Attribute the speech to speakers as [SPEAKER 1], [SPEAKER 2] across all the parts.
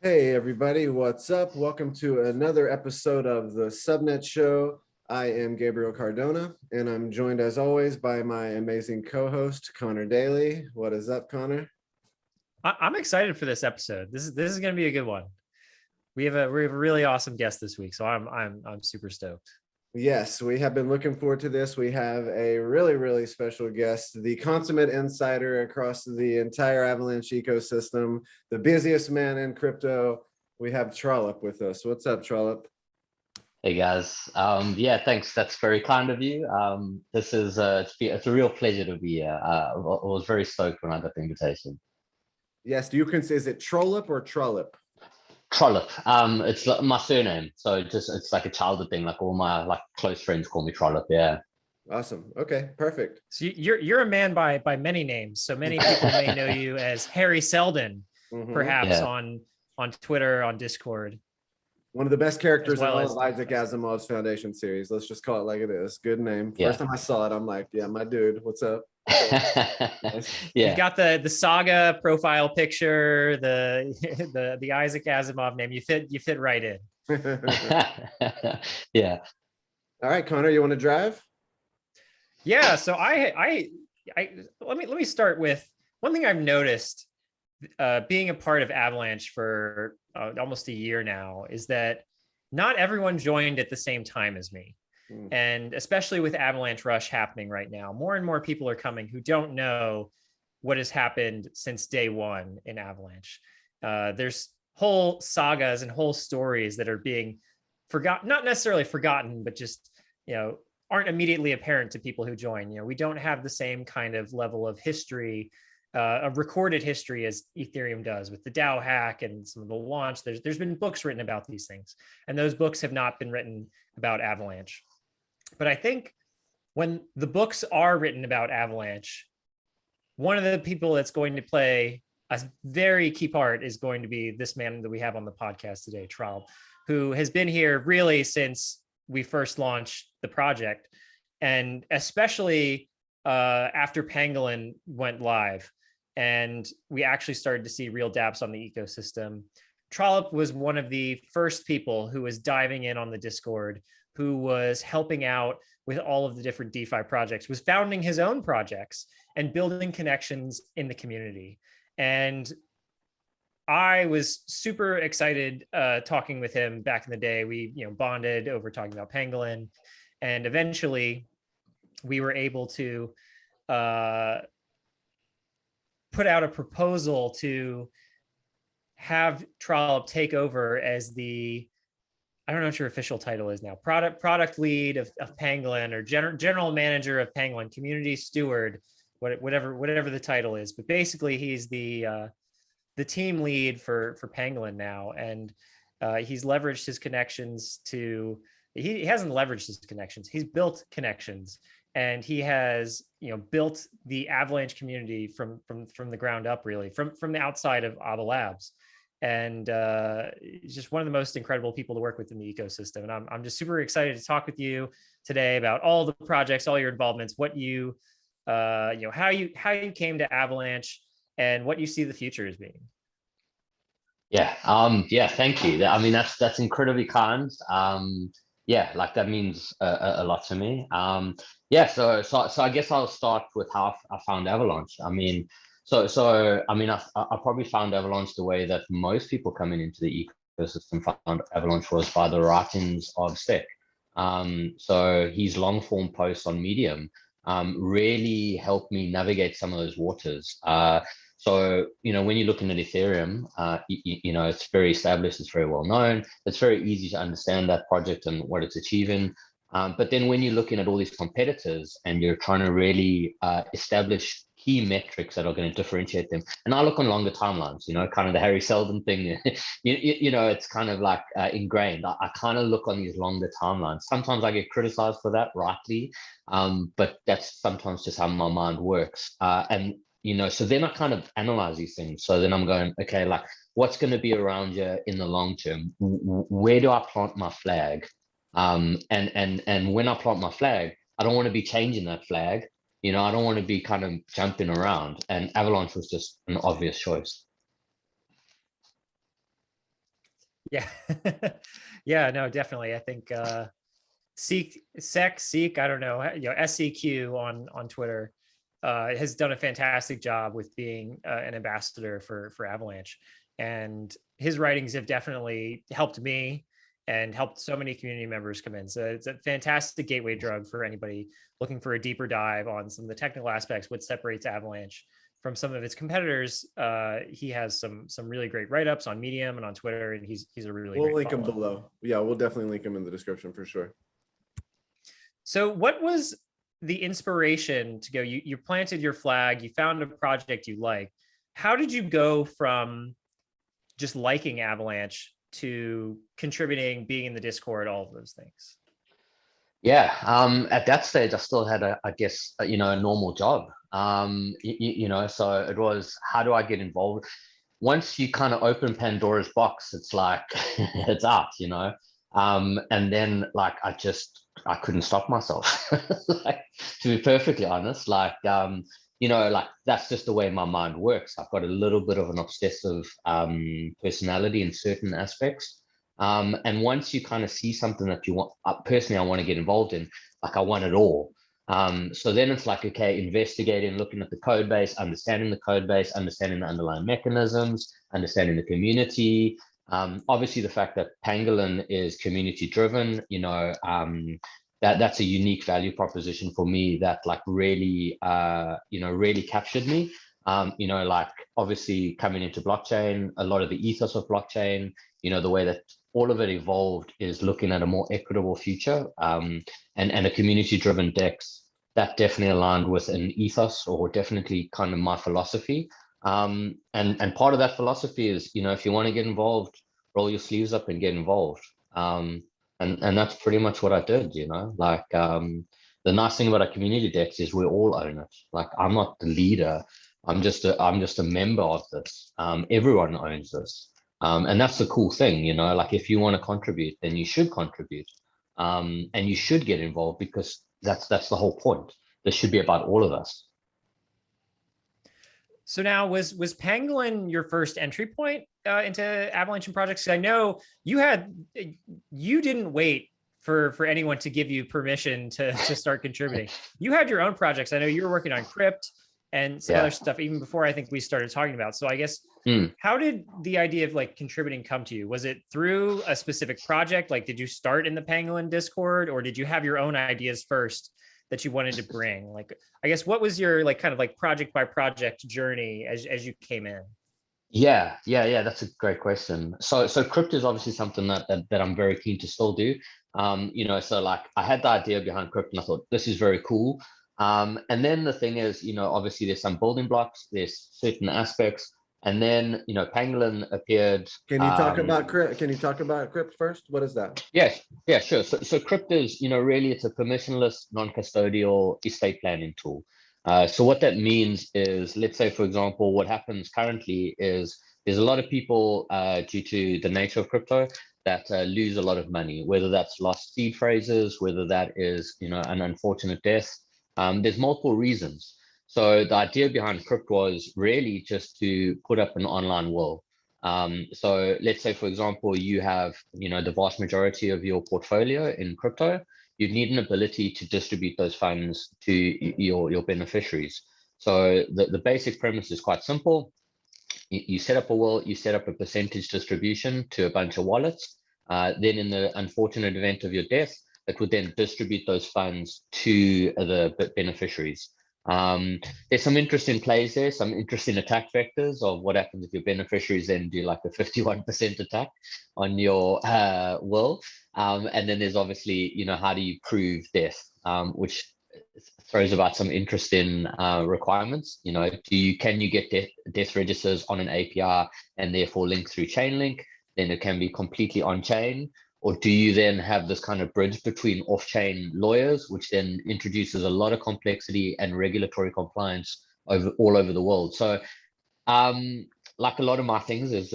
[SPEAKER 1] Hey everybody, what's up? Welcome to another episode of the Subnet Show. I am Gabriel Cardona, and I'm joined as always by my amazing co-host Connor Daly. What is up, Connor?
[SPEAKER 2] I'm excited for this episode. This is going to be a good one. We have a really awesome guest this week, so I'm super stoked.
[SPEAKER 1] Yes, we have been looking forward to this. We have a really special guest, the consummate insider across the entire Avalanche ecosystem, the busiest man in crypto. We have Trollip with us. What's up, Trollip?
[SPEAKER 3] Hey guys, yeah, thanks. That's very kind of you. This is it's a real pleasure to be here. I was very stoked when I got the invitation.
[SPEAKER 1] Yes, is it Trollip or Trollip?
[SPEAKER 3] Trollip. It's my surname, so it's like a childhood thing. Like all my close friends call me Trollip. Yeah.
[SPEAKER 1] Awesome. Okay, perfect.
[SPEAKER 2] So you're a man by many names. So many people may know you as Harry Seldon, perhaps on Twitter, on Discord.
[SPEAKER 1] One of the best characters in all of Isaac Asimov's Foundation series. Let's just call it like it is. Good name. First time I saw it, I'm like, yeah, my dude, what's up?
[SPEAKER 3] Yeah.
[SPEAKER 2] You've got the saga profile picture, the Isaac Asimov name. You fit right in.
[SPEAKER 3] Yeah.
[SPEAKER 1] All right, Connor, you want to drive?
[SPEAKER 2] Yeah. So I let me start with one thing I've noticed being a part of Avalanche for almost a year now is that not everyone joined at the same time as me. And especially with Avalanche Rush happening right now, more and more people are coming who don't know what has happened since day one in Avalanche. There's whole sagas and whole stories that are being forgotten, not necessarily forgotten, but just, aren't immediately apparent to people who join. We don't have the same kind of level of history, of recorded history as Ethereum does with the DAO hack and some of the launch. There's been books written about these things, and those books have not been written about Avalanche. But I think when the books are written about Avalanche, one of the people that's going to play a very key part is going to be this man that we have on the podcast today, Trollip, who has been here really since we first launched the project, and especially after Pangolin went live and we actually started to see real dApps on the ecosystem. Trollip was one of the first people who was diving in on the Discord, who was helping out with all of the different DeFi projects, was founding his own projects and building connections in the community. And I was super excited talking with him back in the day. We bonded over talking about Pangolin, and eventually we were able to put out a proposal to have Trollip take over as the, I don't know what your official title is now, product lead of Pangolin, or general manager of Pangolin, community steward, whatever the title is. But basically, he's the team lead for Pangolin now, and he's leveraged his connections to. He hasn't leveraged his connections. He's built connections, and he has built the Avalanche community from the ground up, really from the outside of Ava Labs. And he's just one of the most incredible people to work with in the ecosystem. And I'm just super excited to talk with you today about all the projects, all your involvements, what you, how you came to Avalanche, and what you see the future as being.
[SPEAKER 3] Yeah. Yeah. Thank you. I mean, that's incredibly kind. Yeah, that means a lot to me. Yeah. So I guess I'll start with how I found Avalanche. I mean, I probably found Avalanche the way that most people coming into the ecosystem found Avalanche, was by the writings of Stick. So his long form posts on Medium really helped me navigate some of those waters. So when you're looking at Ethereum, it's very established, it's very well known, it's very easy to understand that project and what it's achieving. But then when you're looking at all these competitors and you're trying to really establish key metrics that are going to differentiate them, and I look on longer timelines, kind of the Harry Seldon thing, it's kind of like ingrained. I kind of look on these longer timelines. Sometimes I get criticized for that, rightly, but that's sometimes just how my mind works. And so then I kind of analyze these things. So then I'm going, okay, what's going to be around here in the long term? Where do I plant my flag? And when I plant my flag, I don't want to be changing that flag. I don't want to be kind of jumping around. And Avalanche was just an obvious choice.
[SPEAKER 2] Yeah. Yeah, no, definitely. I think Seek, I don't know, SCQ on Twitter has done a fantastic job with being an ambassador for Avalanche. And his writings have definitely helped me and helped so many community members come in. So it's a fantastic gateway drug for anybody looking for a deeper dive on some of the technical aspects, what separates Avalanche from some of its competitors. He has some really great write-ups on Medium and on Twitter, and he's a really
[SPEAKER 1] We'll
[SPEAKER 2] great
[SPEAKER 1] link him
[SPEAKER 2] follow.
[SPEAKER 1] below. Yeah, we'll definitely link him in the description for sure.
[SPEAKER 2] So what was the inspiration to go? You planted your flag, you found a project you like. How did you go from just liking Avalanche to contributing, being in the Discord, all of those things?
[SPEAKER 3] Yeah, at that stage, I still had I guess, a normal job. So it was, how do I get involved? Once you kind of open Pandora's box, it's like it's out, and then like I couldn't stop myself. Like, to be perfectly honest, like like that's just the way my mind works. I've got a little bit of an obsessive personality in certain aspects. And once you kind of see something that you want, personally, I want to get involved in, like I want it all. So then it's like, okay, investigating, looking at the code base, understanding the code base, understanding the underlying mechanisms, understanding the community. Obviously, the fact that Pangolin is community driven, that's a unique value proposition for me that like really, really captured me. Like obviously coming into blockchain, a lot of the ethos of blockchain, the way that all of it evolved is looking at a more equitable future, and a community-driven DEX that definitely aligned with an ethos, or definitely kind of my philosophy. And part of that philosophy is, if you want to get involved, roll your sleeves up and get involved. And that's pretty much what I did. Like the nice thing about a community DEX is we all own it. Like I'm not the leader. I'm just a member of this. Everyone owns this. And that's the cool thing, like if you want to contribute, then you should contribute, and you should get involved, because that's the whole point. This should be about all of us.
[SPEAKER 2] So now, was Pangolin your first entry point into Avalanche and projects? I know you didn't wait for anyone to give you permission to start contributing. You had your own projects. I know you were working on Crypt and some other stuff even before I think we started talking about. So I guess, how did the idea of like contributing come to you? Was it through a specific project? Like, did you start in the Pangolin Discord, or did you have your own ideas first that you wanted to bring? Like, I guess, what was your like kind of like project by project journey as you came in?
[SPEAKER 3] Yeah. That's a great question. So Crypt is obviously something that I'm very keen to still do. So like I had the idea behind Crypt and I thought this is very cool. And then the thing is, obviously there's some building blocks, there's certain aspects, and then Pangolin appeared.
[SPEAKER 1] Can you talk about Crypt? Can you talk about Crypt first? What is that?
[SPEAKER 3] Yes, yeah, sure. So Crypt is, really it's a permissionless, non-custodial estate planning tool. So what that means is, let's say, for example, what happens currently is there's a lot of people, due to the nature of crypto, that lose a lot of money, whether that's lost seed phrases, whether that is, an unfortunate death. There's multiple reasons. So the idea behind Crypt was really just to put up an online will. So let's say, for example, you have, the vast majority of your portfolio in crypto. You need an ability to distribute those funds to your beneficiaries. So the basic premise is quite simple. You set up a will, you set up a percentage distribution to a bunch of wallets. Then in the unfortunate event of your death, it would then distribute those funds to the beneficiaries. There's some interesting plays there, some interesting attack vectors of what happens if your beneficiaries then do like a 51% attack on your will. And then there's obviously, how do you prove death, which throws about some interesting requirements. Can you get death registers on an API and therefore link through Chainlink? Then it can be completely on-chain. Or do you then have this kind of bridge between off-chain lawyers, which then introduces a lot of complexity and regulatory compliance all over the world? So, like a lot of my things is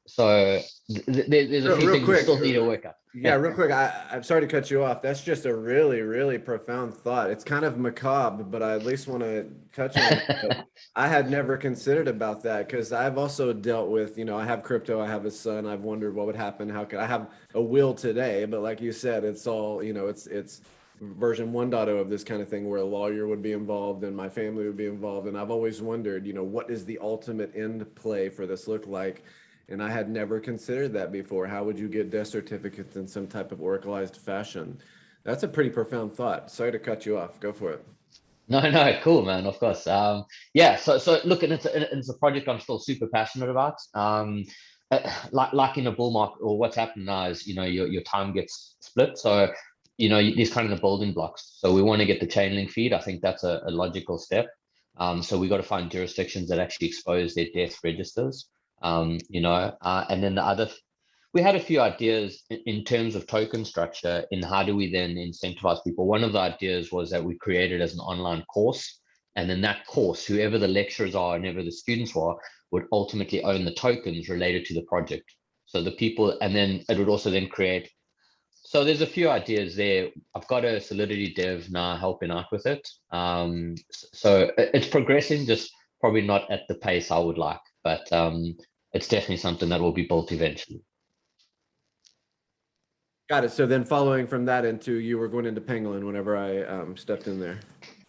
[SPEAKER 3] So there's a few things we still need to work out.
[SPEAKER 1] Yeah, real quick, I'm sorry to cut you off. That's just a really, really profound thought. It's kind of macabre, but I at least want to touch on it. But I had never considered about that because I've also dealt with, I have crypto, I have a son. I've wondered what would happen. How could I have a will today? But like you said, it's all, it's version 1.0 of this kind of thing where a lawyer would be involved and my family would be involved. And I've always wondered, what does the ultimate end play for this look like? And I had never considered that before. How would you get death certificates in some type of oracleized fashion? That's a pretty profound thought. Sorry to cut you off. Go for it.
[SPEAKER 3] No, cool, man. Of course. Yeah. So look, and it's a project I'm still super passionate about. Like in a bull market, or what's happened now is your time gets split. So these kind of the building blocks. So we want to get the chain link feed. I think that's a logical step. So we got to find jurisdictions that actually expose their death registers. And then we had a few ideas in terms of token structure in how do we then incentivize people. One of the ideas was that we created as an online course, and then that course, whoever the lecturers are and whoever the students are, would ultimately own the tokens related to the project. So the people, and then it would also then create. So there's a few ideas there. I've got a Solidity dev now helping out with it. So it's progressing, just probably not at the pace I would like, but it's definitely something that will be built eventually.
[SPEAKER 1] Got it. So then following from that into you were going into Pangolin whenever I stepped in there.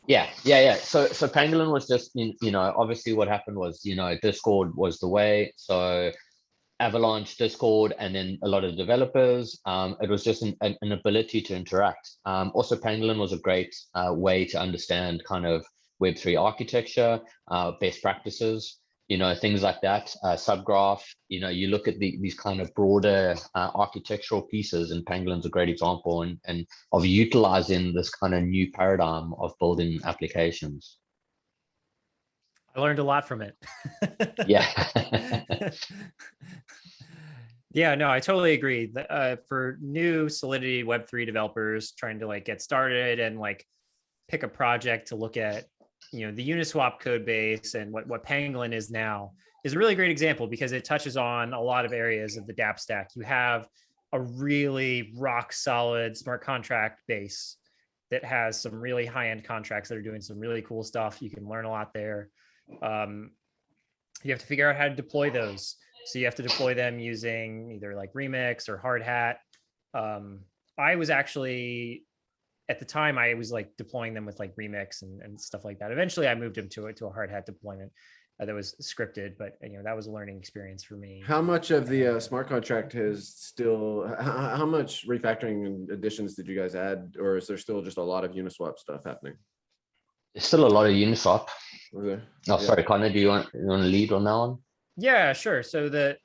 [SPEAKER 3] Yeah. So Pangolin was just, obviously what happened was, Discord was the way. So Avalanche, Discord, and then a lot of developers. It was just an ability to interact. Also, Pangolin was a great way to understand kind of Web3 architecture, best practices, things like that. Subgraph, you look at these kind of broader architectural pieces, and Pangolin's a great example and of utilizing this kind of new paradigm of building applications.
[SPEAKER 2] I learned a lot from it.
[SPEAKER 3] Yeah.
[SPEAKER 2] Yeah, no, I totally agree. For new Solidity Web3 developers trying to get started and pick a project to look at, the Uniswap code base and what Pangolin is now is a really great example because it touches on a lot of areas of the dApp stack. You have a really rock solid smart contract base that has some really high-end contracts that are doing some really cool stuff. You can learn a lot there. You have to figure out how to deploy those. So you have to deploy them using either Remix or Hard Hat. I was actually, at the time, I was deploying them with Remix and stuff like that. Eventually, I moved them to a Hard Hat deployment that was scripted, but that was a learning experience for me.
[SPEAKER 1] How much of the smart contract has still? How much refactoring and additions did you guys add, or is there still just a lot of Uniswap stuff happening?
[SPEAKER 3] There's still a lot of Uniswap.
[SPEAKER 1] Okay.
[SPEAKER 3] Oh, yeah. Sorry, Connor, do you want to lead on that one?
[SPEAKER 2] Yeah, sure. So the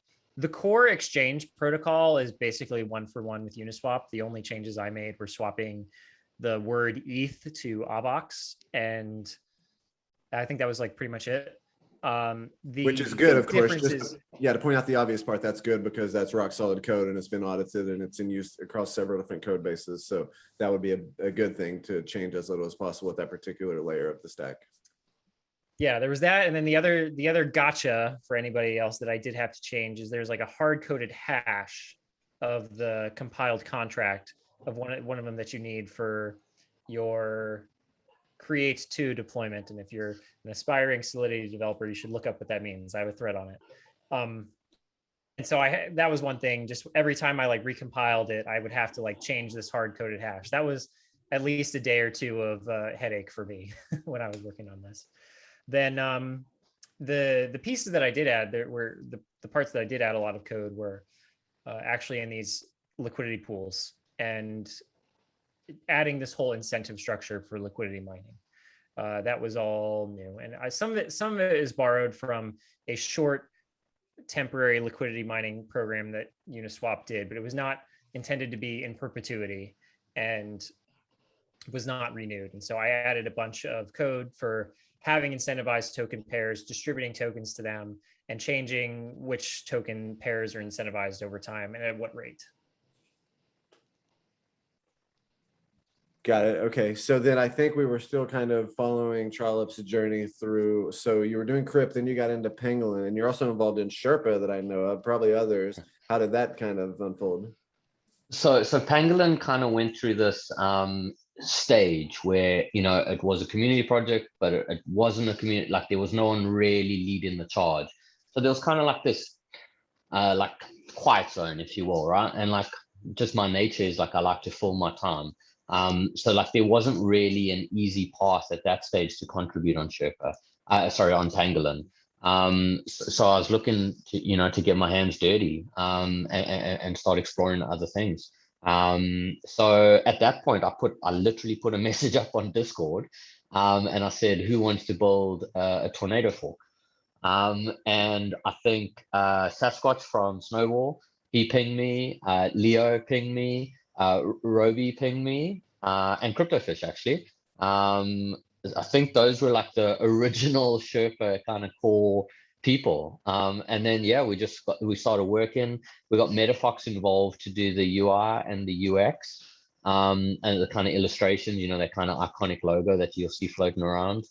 [SPEAKER 2] core exchange protocol is basically one for one with Uniswap. The only changes I made were swapping the word ETH to AVAX, and I think that was pretty much it.
[SPEAKER 1] Which is good, of course. To point out the obvious part, that's good because that's rock solid code and it's been audited and it's in use across several different code bases. So that would be a good thing to change as little as possible with that particular layer of the stack.
[SPEAKER 2] Yeah, there was that, and then the other gotcha for anybody else that I did have to change is there's a hard-coded hash of the compiled contract of one of them that you need for your create to deployment. And if you're an aspiring Solidity developer, you should look up what that means. I have a thread on it. And so that was one thing. Just every time I recompiled it, I would have to change this hard-coded hash. That was at least a day or two of headache for me when I was working on this. Then the pieces that I did add, there were the parts that I did add a lot of code were actually in these liquidity pools and adding this whole incentive structure for liquidity mining. That was all new, and some of it is borrowed from a short temporary liquidity mining program that Uniswap did, but it was not intended to be in perpetuity and was not renewed. And so I added a bunch of code for having incentivized token pairs, distributing tokens to them, and changing which token pairs are incentivized over time and at what rate.
[SPEAKER 1] Got it. Okay. So then I think we were still kind of following Trollip's journey through. So you were doing Crypt, then you got into Pangolin, and you're also involved in Sherpa that I know of, probably others. How did that kind of unfold?
[SPEAKER 3] So Pangolin kind of went through this stage where, you know, it was a community project, but it wasn't a community, like there was no one really leading the charge. So there was kind of like this like quiet zone, if you will, right? And like just my nature is like I like to fill my time. So like there wasn't really an easy path at that stage to contribute on Sherpa, sorry, on Pangolin. So I was looking to, you know, to get my hands dirty, and start exploring other things. So at that point, I literally put a message up on Discord, and I said, who wants to build a tornado fork? And I think Sasquatch from Snowball, he pinged me, Leo pinged me, Roby pinged me, and Cryptofish actually. I think those were like the original Sherpa kind of core people. And then yeah, we started working. We got MetaFox involved to do the UI and the UX, and the kind of illustrations, you know, that kind of iconic logo that you'll see floating around.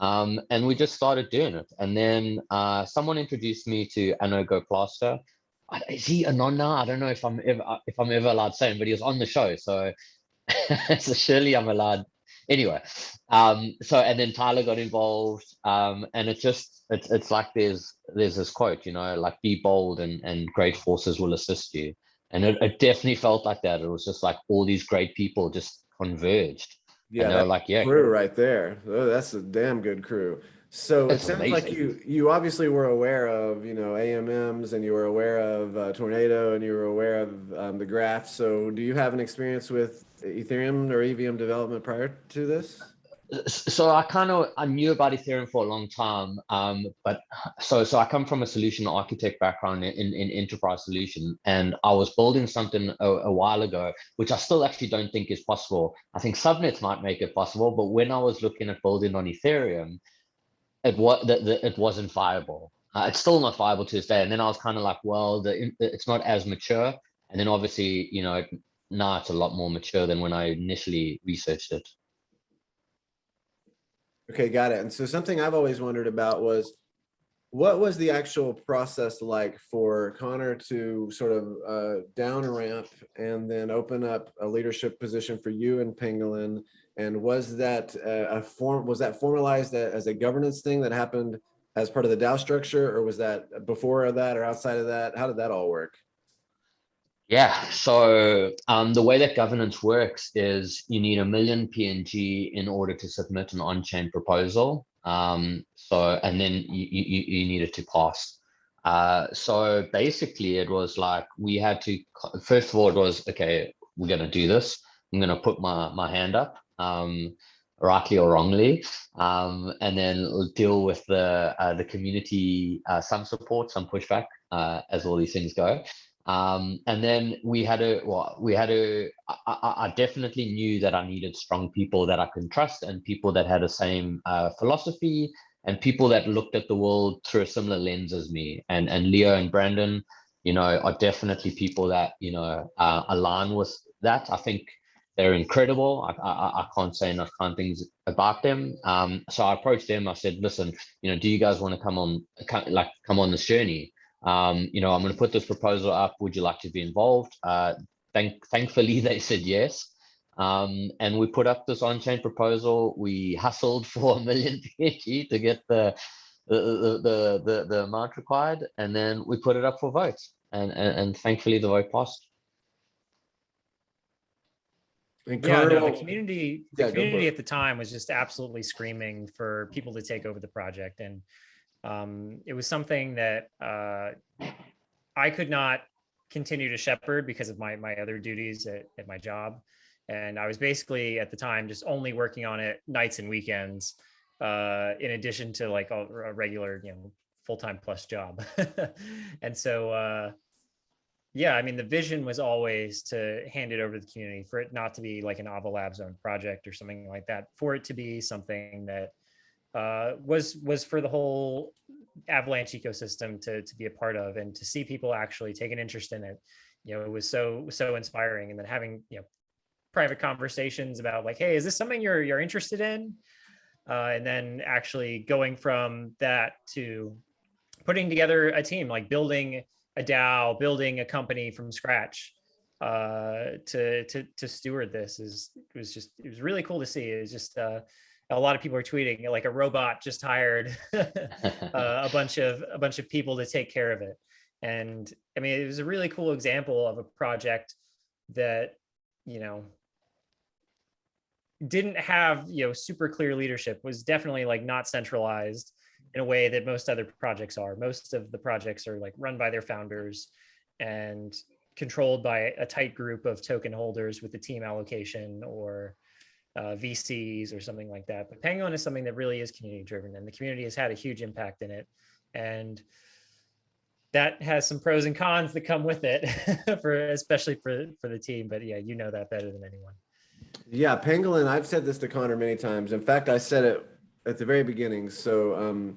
[SPEAKER 3] And we just started doing it. And then someone introduced me to Anogo Plaster. Is he anon now? I don't know if I'm ever allowed to say him, but he was on the show, so so surely I'm allowed. Anyway, so and then Tyler got involved, and it's like there's this quote, you know, like be bold and great forces will assist you, and it definitely felt like that. It was just like all these great people just converged, and
[SPEAKER 1] Yeah,
[SPEAKER 3] they were
[SPEAKER 1] that
[SPEAKER 3] like, yeah,
[SPEAKER 1] crew right there. Oh, that's a damn good crew. So it
[SPEAKER 3] it's
[SPEAKER 1] sounds like
[SPEAKER 3] amazing.
[SPEAKER 1] you obviously were aware of, you know, AMMs, and you were aware of Tornado, and you were aware of the graph. So do you have an experience with Ethereum or EVM development prior to this?
[SPEAKER 3] So I knew about Ethereum for a long time, but so I come from a solution architect background in enterprise solution, and I was building something a while ago, which I still actually don't think is possible. I think subnets might make it possible, but when I was looking at building on Ethereum, it wasn't viable. It's still not viable to this day. And then I was kind of like, well, it's not as mature. And then obviously, you know, now it's a lot more mature than when I initially researched it.
[SPEAKER 1] Okay, got it. And so something I've always wondered about was, what was the actual process like for Connor to sort of down ramp and then open up a leadership position for you and Pangolin? And was that was that formalized as a governance thing that happened as part of the DAO structure, or was that before that or outside of that? How did that all work?
[SPEAKER 3] Yeah, so the way that governance works is you need 1 million PNG in order to submit an on-chain proposal. So and then you need it to pass. So basically, it was like we had to. First of all, it was okay. We're gonna do this. I'm gonna put my hand up, rightly or wrongly, and then deal with the community, some support, some pushback, as all these things go. And then I definitely knew that I needed strong people that I can trust, and people that had the same philosophy, and people that looked at the world through a similar lens as me. And Leo and Brandon, you know, are definitely people that, you know, align with that. I think they're incredible. I can't say enough kind things about them. So I approached them. I said, listen, you know, do you guys want to come on this journey? You know, I'm going to put this proposal up. Would you like to be involved? Thankfully, they said yes. And we put up this on-chain proposal. We hustled for 1 million PNG to get the amount required, and then we put it up for votes. And thankfully, the vote passed.
[SPEAKER 1] And
[SPEAKER 2] Yeah,
[SPEAKER 1] Connor,
[SPEAKER 2] no, the
[SPEAKER 1] yeah, go for
[SPEAKER 2] community
[SPEAKER 1] it.
[SPEAKER 2] at the time was just absolutely screaming for people to take over the project. And it was something that I could not continue to shepherd because of my other duties at my job. And I was basically at the time just only working on it nights and weekends, in addition to like a regular, you know, full-time plus job. And so, yeah, I mean, the vision was always to hand it over to the community, for it not to be like an Ava Labs own project or something like that, for it to be something that was for the whole Avalanche ecosystem to be a part of, and to see people actually take an interest in it. You know, it was so inspiring. And then having, you know, private conversations about like, hey, is this something you're interested in? And then actually going from that to putting together a team, like building a DAO, building a company from scratch. to steward this. It was really cool to see. It was just a lot of people are tweeting like a robot just hired a bunch of people to take care of it. And I mean, it was a really cool example of a project that, you know, didn't have, you know, super clear leadership, was definitely like not centralized in a way that most other projects are. Most of the projects are like run by their founders and controlled by a tight group of token holders with the team allocation or VCs or something like that. But Pangolin is something that really is community driven, and the community has had a huge impact in it. And that has some pros and cons that come with it, especially for the team. But yeah, you know that better than anyone.
[SPEAKER 1] Yeah, Pangolin, I've said this to Connor many times. In fact, I said it at the very beginning. So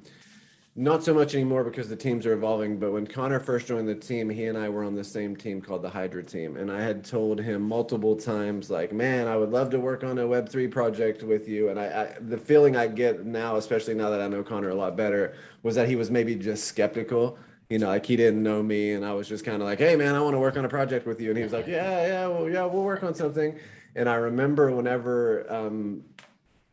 [SPEAKER 1] not so much anymore because the teams are evolving, but when Connor first joined the team, he and I were on the same team called the Hydra team. And I had told him multiple times, like, man, I would love to work on a Web3 project with you. And the feeling I get now, especially now that I know Connor a lot better, was that he was maybe just skeptical. You know, like he didn't know me, and I was just kind of like, hey man, I want to work on a project with you. And he was like, yeah, we'll work on something. And I remember whenever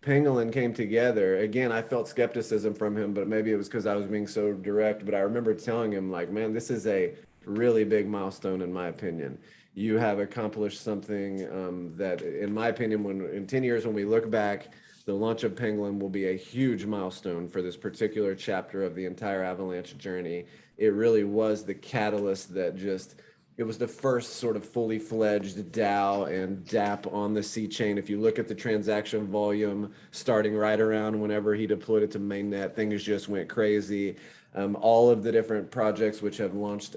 [SPEAKER 1] Pangolin came together, again, I felt skepticism from him, but maybe it was because I was being so direct. But I remember telling him, like, man, this is a really big milestone in my opinion. You have accomplished something that, in my opinion, in 10 years, when we look back, the launch of Pangolin will be a huge milestone for this particular chapter of the entire Avalanche journey. It really was the catalyst that it was the first sort of fully fledged DAO and DApp on the C chain. If you look at the transaction volume starting right around whenever he deployed it to mainnet, things just went crazy. All of the different projects which have launched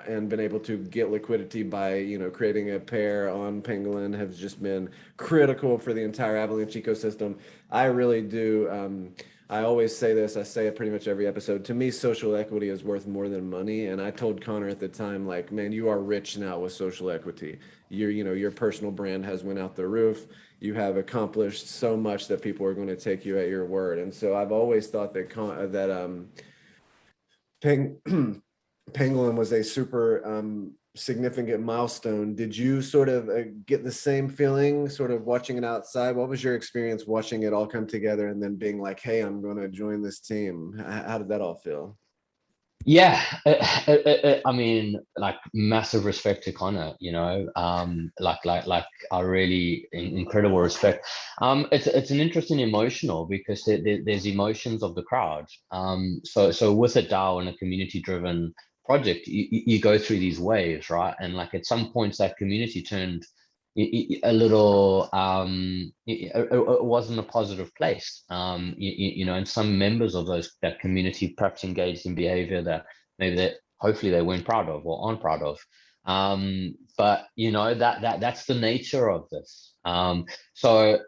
[SPEAKER 1] and been able to get liquidity by, you know, creating a pair on Pangolin have just been critical for the entire Avalanche ecosystem. I really do. I always say this, I say it pretty much every episode. To me, social equity is worth more than money. And I told Connor at the time, like, man, you are rich now with social equity. Your personal brand has went out the roof. You have accomplished so much that people are going to take you at your word. And so I've always thought that Pangolin was a super significant milestone. Did you sort of get the same feeling sort of watching it outside? What was your experience watching it all come together and then being like, hey, I'm going to join this team? How did that all feel?
[SPEAKER 3] Yeah, I mean, like massive respect to Connor, you know, like I really incredible respect. It's an interesting emotional because there's emotions of the crowd. So with a DAO and a community driven project, you go through these waves, right? And like at some points that community turned a little it wasn't a positive place, you know, and some members of that community perhaps engaged in behavior that maybe that hopefully they weren't proud of or aren't proud of, but you know that's the nature of this. So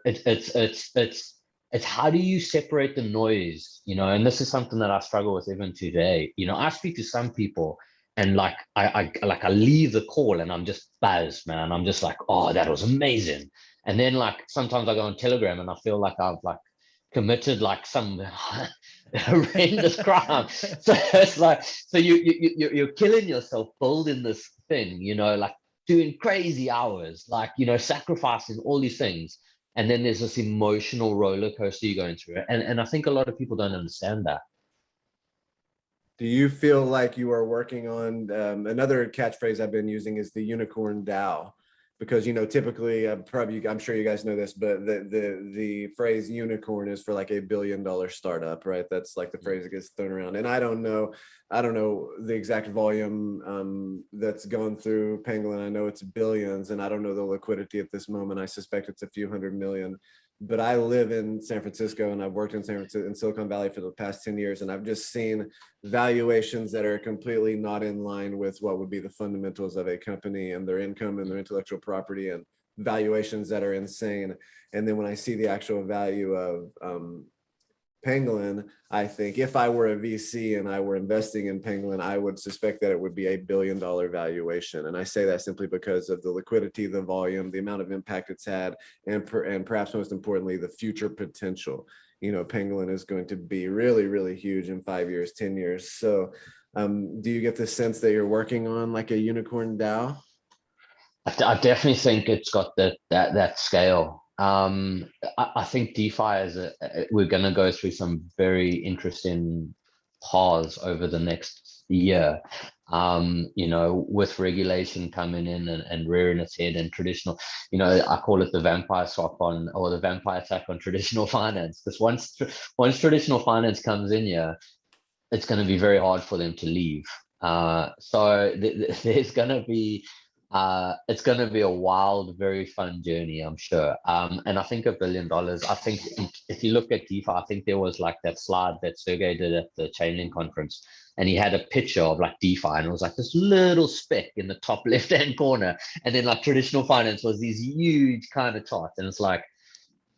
[SPEAKER 3] it's how do you separate the noise, you know, and this is something that I struggle with even today. You know, I speak to some people and like I leave the call and I'm just buzzed, man. I'm just like, oh, that was amazing. And then like sometimes I go on Telegram and I feel like I've like committed like some horrendous crime. So it's like, so you're killing yourself building this thing, you know, like doing crazy hours, like, you know, sacrificing all these things. And then there's this emotional roller coaster you're going through. And I think a lot of people don't understand that.
[SPEAKER 1] Do you feel like you are working on another catchphrase I've been using is the Unicorn DAO? Because, you know, typically, I'm sure you guys know this, but the phrase unicorn is for like $1 billion startup, right? That's like the phrase that gets thrown around. And I don't know the exact volume that's gone through Pangolin. I know it's billions, and I don't know the liquidity at this moment. I suspect it's a few hundred million. But I live in San Francisco and I've worked in Silicon Valley for the past 10 years. And I've just seen valuations that are completely not in line with what would be the fundamentals of a company and their income and their intellectual property, and valuations that are insane. And then when I see the actual value of Pangolin, I think if I were a VC and I were investing in Pangolin, I would suspect that it would be $1 billion valuation. And I say that simply because of the liquidity, the volume, the amount of impact it's had, and perhaps most importantly, the future potential. You know, Pangolin is going to be really, really huge in 5 years, 10 years. So do you get the sense that you're working on like a unicorn DAO?
[SPEAKER 3] I definitely think it's got that scale. I think DeFi we're going to go through some very interesting paths over the next year. With regulation coming in and rearing its head, and traditional, I call it the vampire swap on, or the vampire attack on traditional finance. Because once traditional finance comes in here, it's going to be very hard for them to leave. So there's going to be it's going to be a wild, very fun journey, I'm sure. And I think $1 billion. I think if you look at DeFi, I think there was like that slide that Sergey did at the Chainlink conference, and he had a picture of like DeFi, and it was like this little speck in the top left-hand corner, and then like traditional finance was these huge kind of charts, and it's like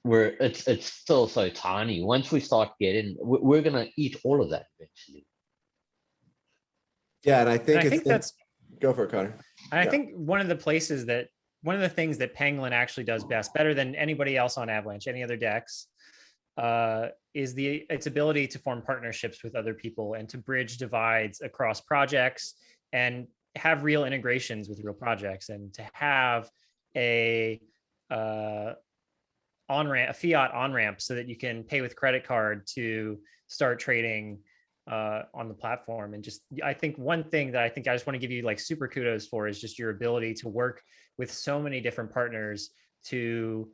[SPEAKER 3] it's still so tiny. Once we start getting, we're going to eat all of that eventually.
[SPEAKER 1] Yeah, and I think
[SPEAKER 2] that's
[SPEAKER 1] go for it, Connor.
[SPEAKER 2] And I think one of the things that Pangolin actually does best, better than anybody else on Avalanche, any other decks, is its ability to form partnerships with other people and to bridge divides across projects and have real integrations with real projects, and to have a fiat on-ramp so that you can pay with credit card to start trading on the platform. And just, I think one thing that I just want to give you like super kudos for is just your ability to work with so many different partners to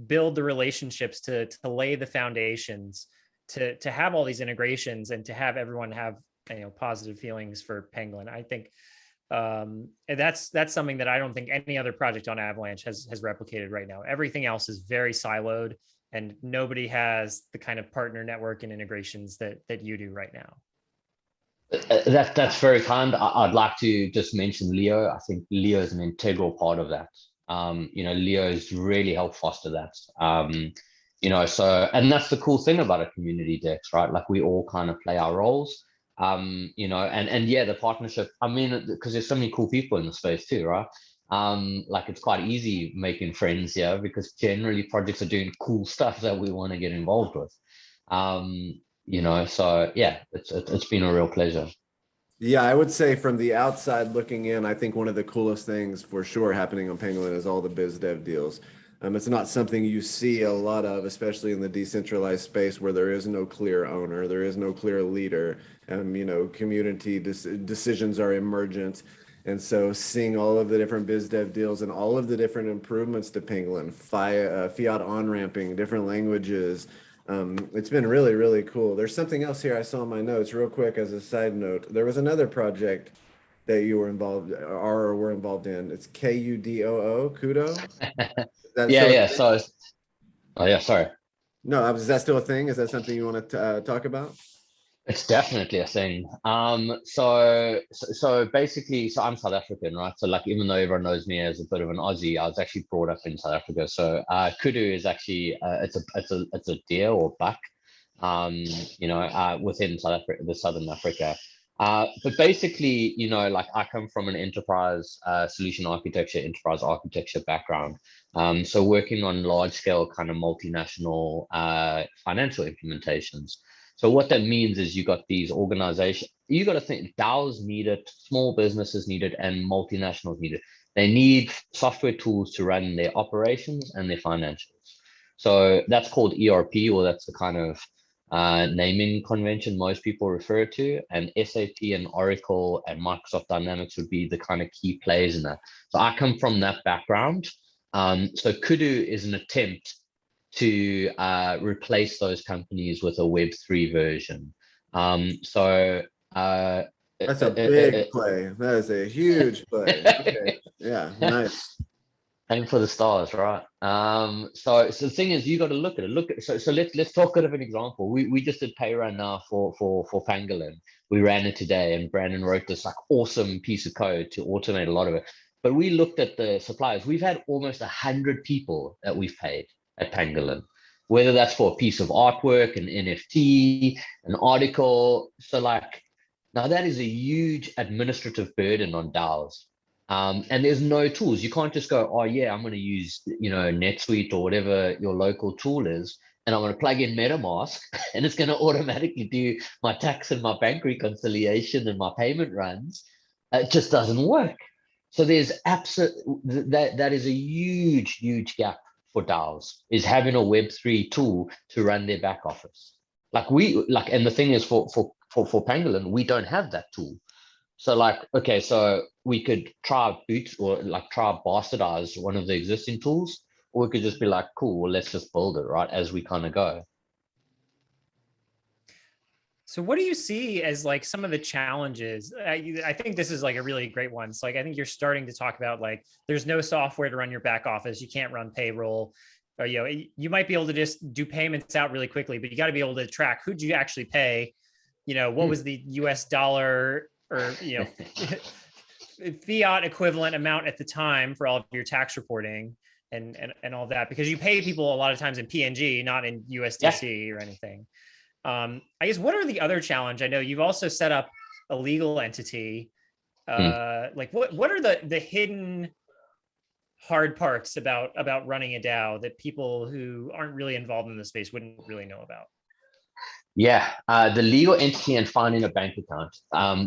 [SPEAKER 2] build the relationships, to lay the foundations, to have all these integrations, and to have everyone have positive feelings for Pangolin. I think that's something that I don't think any other project on Avalanche has replicated right now. Everything else is very siloed, and nobody has the kind of partner network and integrations that you do right now.
[SPEAKER 3] That's very kind. I'd like to just mention Leo. I think Leo is an integral part of that. Leo has really helped foster that. And that's the cool thing about a community decks, right? Like we all kind of play our roles. And yeah, the partnership, I mean, because there's so many cool people in the space too, right? Like it's quite easy making friends here, because generally projects are doing cool stuff that we want to get involved with. So yeah, it's been a real pleasure.
[SPEAKER 1] Yeah, I would say from the outside looking in, I think one of the coolest things for sure happening on Pangolin is all the biz dev deals. It's not something you see a lot of, especially in the decentralized space where there is no clear owner, there is no clear leader. Community decisions are emergent. And so seeing all of the different biz dev deals and all of the different improvements to Pangolin, fiat on-ramping, different languages, it's been really, really cool. There's something else here I saw in my notes real quick as a side note. There was another project that you were involved in. It's Kudoo, Kudoo?
[SPEAKER 3] Yeah. Sorry.
[SPEAKER 1] No, is that still a thing? Is that something you want to talk about?
[SPEAKER 3] It's definitely a thing. So basically, I'm South African, right? So like, even though everyone knows me as a bit of an Aussie, I was actually brought up in South Africa. So Kudoo is actually it's a deer or buck, within South Africa, the Southern Africa. But basically, like I come from an enterprise enterprise architecture background. So working on large scale kind of multinational financial implementations. So what that means is you got these organizations, you got to think DAOs need it, small businesses need it, and multinationals need it. They need software tools to run their operations and their financials. So that's called ERP, or that's the kind of naming convention most people refer to. And SAP and Oracle and Microsoft Dynamics would be the kind of key players in that. So I come from that background. So Kudoo is an attempt to replace those companies with a Web3 version.
[SPEAKER 1] That's a big play. That is a huge play. Okay. Yeah, nice.
[SPEAKER 3] Aim for the stars, right? So the thing is, you got to look at it. So let's talk out of an example. We just did pay run now for Pangolin. We ran it today, and Brandon wrote this like awesome piece of code to automate a lot of it. But we looked at the suppliers. We've had almost 100 people that we've paid at Pangolin, whether that's for a piece of artwork, an NFT, an article. So like, now that is a huge administrative burden on DAOs. And there's no tools. You can't just go, oh yeah, I'm going to use, NetSuite or whatever your local tool is, and I'm going to plug in MetaMask, and it's going to automatically do my tax and my bank reconciliation and my payment runs. It just doesn't work. So there's that is a huge gap for DAOs, is having a Web3 tool to run their back office. And the thing is for Pangolin, we don't have that tool. So like, okay, so we could try try bastardize one of the existing tools, or we could just be like, cool, well, let's just build it, right, as we kind of go.
[SPEAKER 2] So what do you see as like some of the challenges? I think this is like a really great one. So like, I think you're starting to talk about like, there's no software to run your back office. You can't run payroll. Or, you know, you might be able to just do payments out really quickly, but you got to be able to track who'd you actually pay. You know, what was the US dollar or, you know, fiat equivalent amount at the time for all of your tax reporting and all that, because you pay people a lot of times in PNG, not in USDC or anything. I guess, what are the other challenge? I know you've also set up a legal entity. Like what are the hidden hard parts about running a DAO that people who aren't really involved in the space wouldn't really know about?
[SPEAKER 3] Yeah, the legal entity and finding a bank account,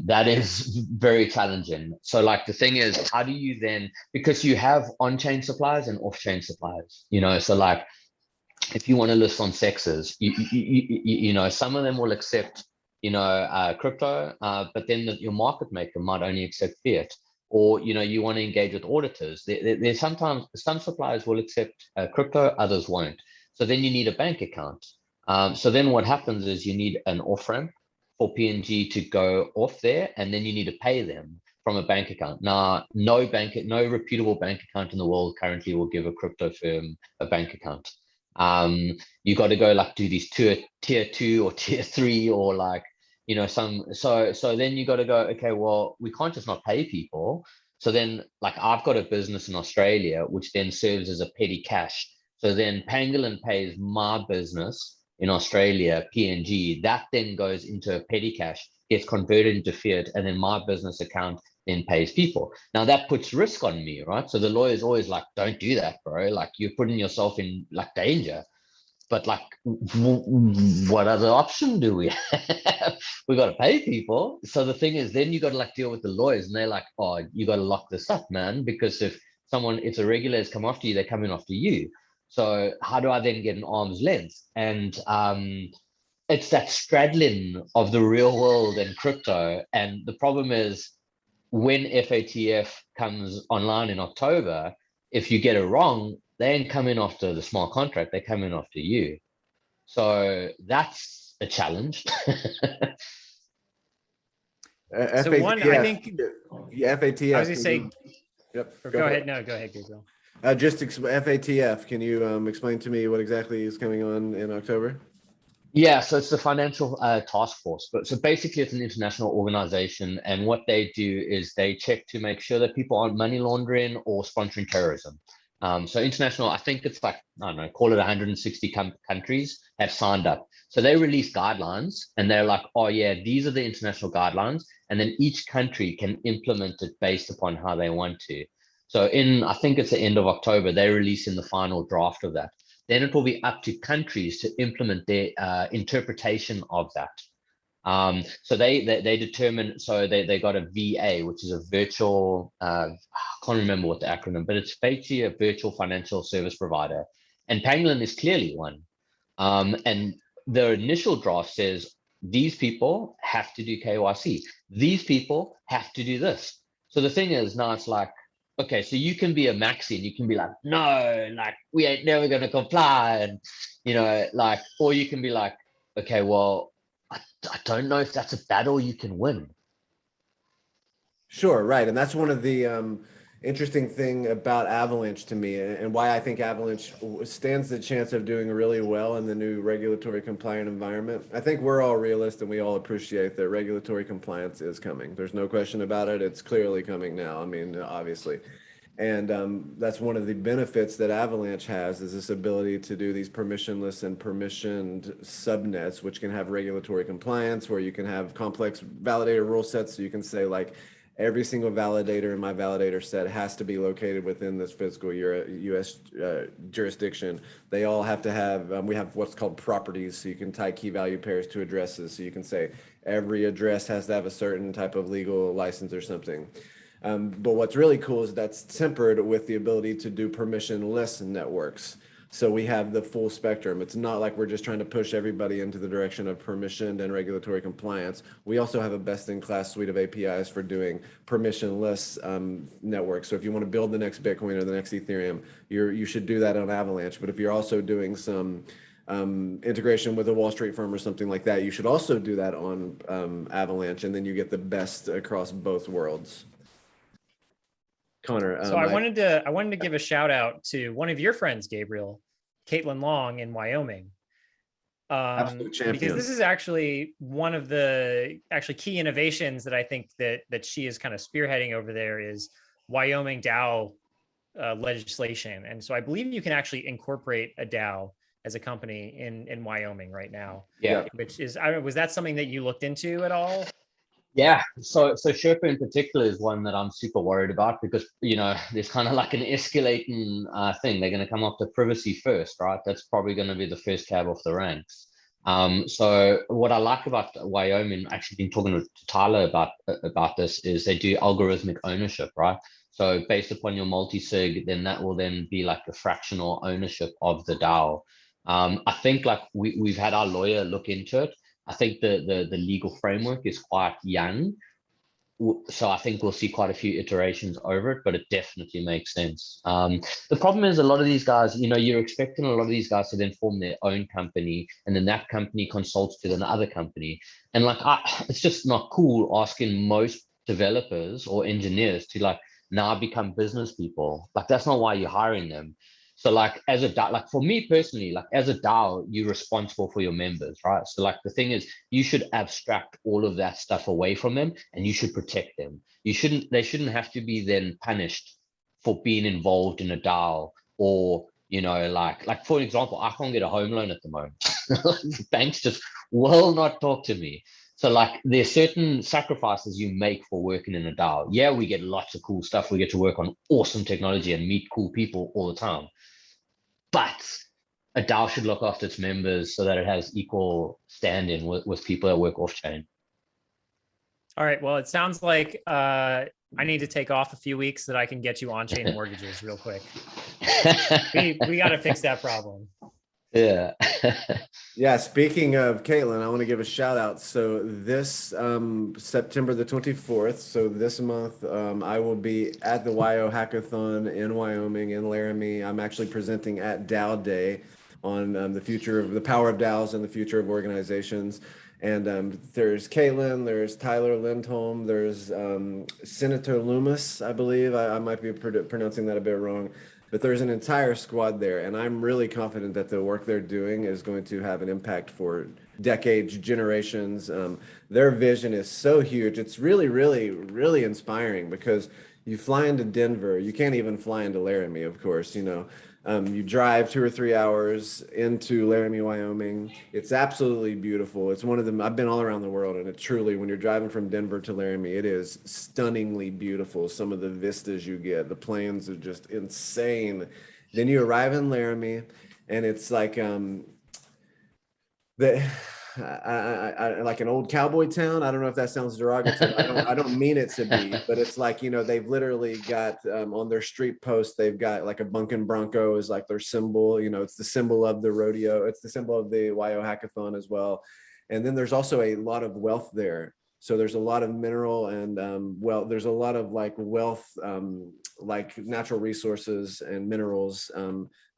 [SPEAKER 3] that is very challenging. So like the thing is, how do you then, because you have on-chain suppliers and off-chain suppliers, you know, so like, if you want to list on sexes, you know, some of them will accept, you know, crypto, but then your market maker might only accept fiat. Or, you know, you want to engage with auditors. There's sometimes some suppliers will accept crypto, others won't. So then you need a bank account. So then what happens is you need an off-ramp for PNG to go off there, and then you need to pay them from a bank account. Now, no reputable bank account in the world currently will give a crypto firm a bank account. You got to go like do these tier 2 or tier 3 or like, you know, so then you got to go, okay, well, we can't just not pay people. So then like I've got a business in Australia, which then serves as a petty cash. So then Pangolin pays my business in Australia, PNG, that then goes into a petty cash, gets converted into fiat, and then my business account then pays people. Now that puts risk on me, right? So the lawyer's always like, don't do that, bro. Like you're putting yourself in like danger. But like, what other option do we have? We got to pay people. So the thing is, then you got to like deal with the lawyers, and they're like, oh, you got to lock this up, man, because if the regulators come after you, they're coming after you. So how do I then get an arm's length? And it's that straddling of the real world and crypto. And the problem is, when FATF comes online in October, if you get it wrong, they ain't coming after the smart contract, they're coming after you. So that's a challenge.
[SPEAKER 2] So one, I think,
[SPEAKER 1] FATF.
[SPEAKER 2] I was gonna say,
[SPEAKER 1] yep.
[SPEAKER 2] Go ahead. No, go ahead, Google.
[SPEAKER 1] Just FATF. Can you explain to me what exactly is coming on in October?
[SPEAKER 3] Yeah, so it's the Financial Task Force. But so basically, it's an international organization, and what they do is they check to make sure that people aren't money laundering or sponsoring terrorism. So international, I think it's like, I don't know, call it 160 countries have signed up. So they release guidelines, and they're like, oh yeah, these are the international guidelines, and then each country can implement it based upon how they want to. So I think it's the end of October, they're releasing the final draft of that. Then it will be up to countries to implement their interpretation of that. So they determine, so they got a VA, which is a virtual, I can't remember what the acronym, but it's basically a virtual financial service provider. And Pangolin is clearly one. And the initial draft says, these people have to do KYC. These people have to do this. So the thing is, now it's like, okay, so you can be a maxi and you can be like, no, like we ain't never going to comply. And, you know, like, or you can be like, okay, well, I don't know if that's a battle you can win.
[SPEAKER 1] Sure, right. And that's one of the interesting thing about Avalanche to me, and why I think Avalanche stands the chance of doing really well in the new regulatory compliant environment. I think we're all realists and we all appreciate that regulatory compliance is coming. There's no question about it. It's clearly coming now. I mean, obviously. And that's one of the benefits that Avalanche has, is this ability to do these permissionless and permissioned subnets, which can have regulatory compliance, where you can have complex validator rule sets. So you can say like, every single validator in my validator set has to be located within this physical US jurisdiction. They all have to have, we have what's called properties, so you can tie key value pairs to addresses. So you can say every address has to have a certain type of legal license or something. But what's really cool is that's tempered with the ability to do permissionless networks. So we have the full spectrum. It's not like we're just trying to push everybody into the direction of permissioned and regulatory compliance. We also have a best-in-class suite of APIs for doing permissionless networks. So if you want to build the next Bitcoin or the next Ethereum, you should do that on Avalanche. But if you're also doing some integration with a Wall Street firm or something like that, you should also do that on Avalanche, and then you get the best across both worlds. Connor,
[SPEAKER 2] So I wanted to give a shout out to one of your friends, Gabriel, Caitlin Long in Wyoming. Because this is actually one of the key innovations that I think that she is kind of spearheading over there is Wyoming DAO legislation. And so I believe you can actually incorporate a DAO as a company in Wyoming right now.
[SPEAKER 3] Yeah.
[SPEAKER 2] Which is, was that something that you looked into at all?
[SPEAKER 3] Yeah, so Sherpa in particular is one that I'm super worried about because, you know, there's kind of like an escalating thing. They're going to come after privacy first, right? That's probably going to be the first cab off the ranks. So what I like about Wyoming, actually been talking to Tyler about this, is they do algorithmic ownership, right? So based upon your multi-sig, then that will then be like a fractional ownership of the DAO. I think like we've had our lawyer look into it. I think the legal framework is quite young. So I think we'll see quite a few iterations over it, but it definitely makes sense. The problem is a lot of these guys, you know, you're expecting a lot of these guys to then form their own company, and then that company consults to another company. And like, it's just not cool asking most developers or engineers to like now become business people. Like, that's not why you're hiring them. So like as a DAO, like for me personally, like as a DAO, you're responsible for your members, right? So like the thing is, you should abstract all of that stuff away from them, and you should protect them. They shouldn't have to be then punished for being involved in a DAO, or, you know, like for example, I can't get a home loan at the moment. The banks just will not talk to me. So like there's certain sacrifices you make for working in a DAO. Yeah, we get lots of cool stuff. We get to work on awesome technology and meet cool people all the time. But a DAO should look after its members so that it has equal standing with people that work off chain.
[SPEAKER 2] All right. Well, it sounds like I need to take off a few weeks so that I can get you on-chain mortgages real quick. We got to fix that problem.
[SPEAKER 3] Yeah.
[SPEAKER 1] Yeah, speaking of Caitlin, I want to give a shout out. So this September the 24th, so this month, I will be at the YO Hackathon in Wyoming, in Laramie. I'm actually presenting at DAO Day on the power of DAOs and the future of organizations. And there's Caitlin, there's Tyler Lindholm, there's Senator Loomis, I believe. I might be pronouncing that a bit wrong. But there's an entire squad there, and I'm really confident that the work they're doing is going to have an impact for decades, generations. Their vision is so huge. It's really, really, really inspiring because you fly into Denver. You can't even fly into Laramie, of course, you know. You drive 2 or 3 hours into Laramie, Wyoming. It's absolutely beautiful. It's one of them. I've been all around the world, and it truly, when you're driving from Denver to Laramie, it is stunningly beautiful. Some of the vistas you get, the plains are just insane. Then you arrive in Laramie, and it's like like an old cowboy town. I don't know if that sounds derogatory. I don't mean it to be, but it's like, you know, they've literally got on their street post, they've got like a bunkin' bronco is like their symbol. You know, it's the symbol of the rodeo. It's the symbol of the YO Hackathon as well. And then there's also a lot of wealth there. So there's a lot of mineral and there's a lot of like wealth, like natural resources and minerals.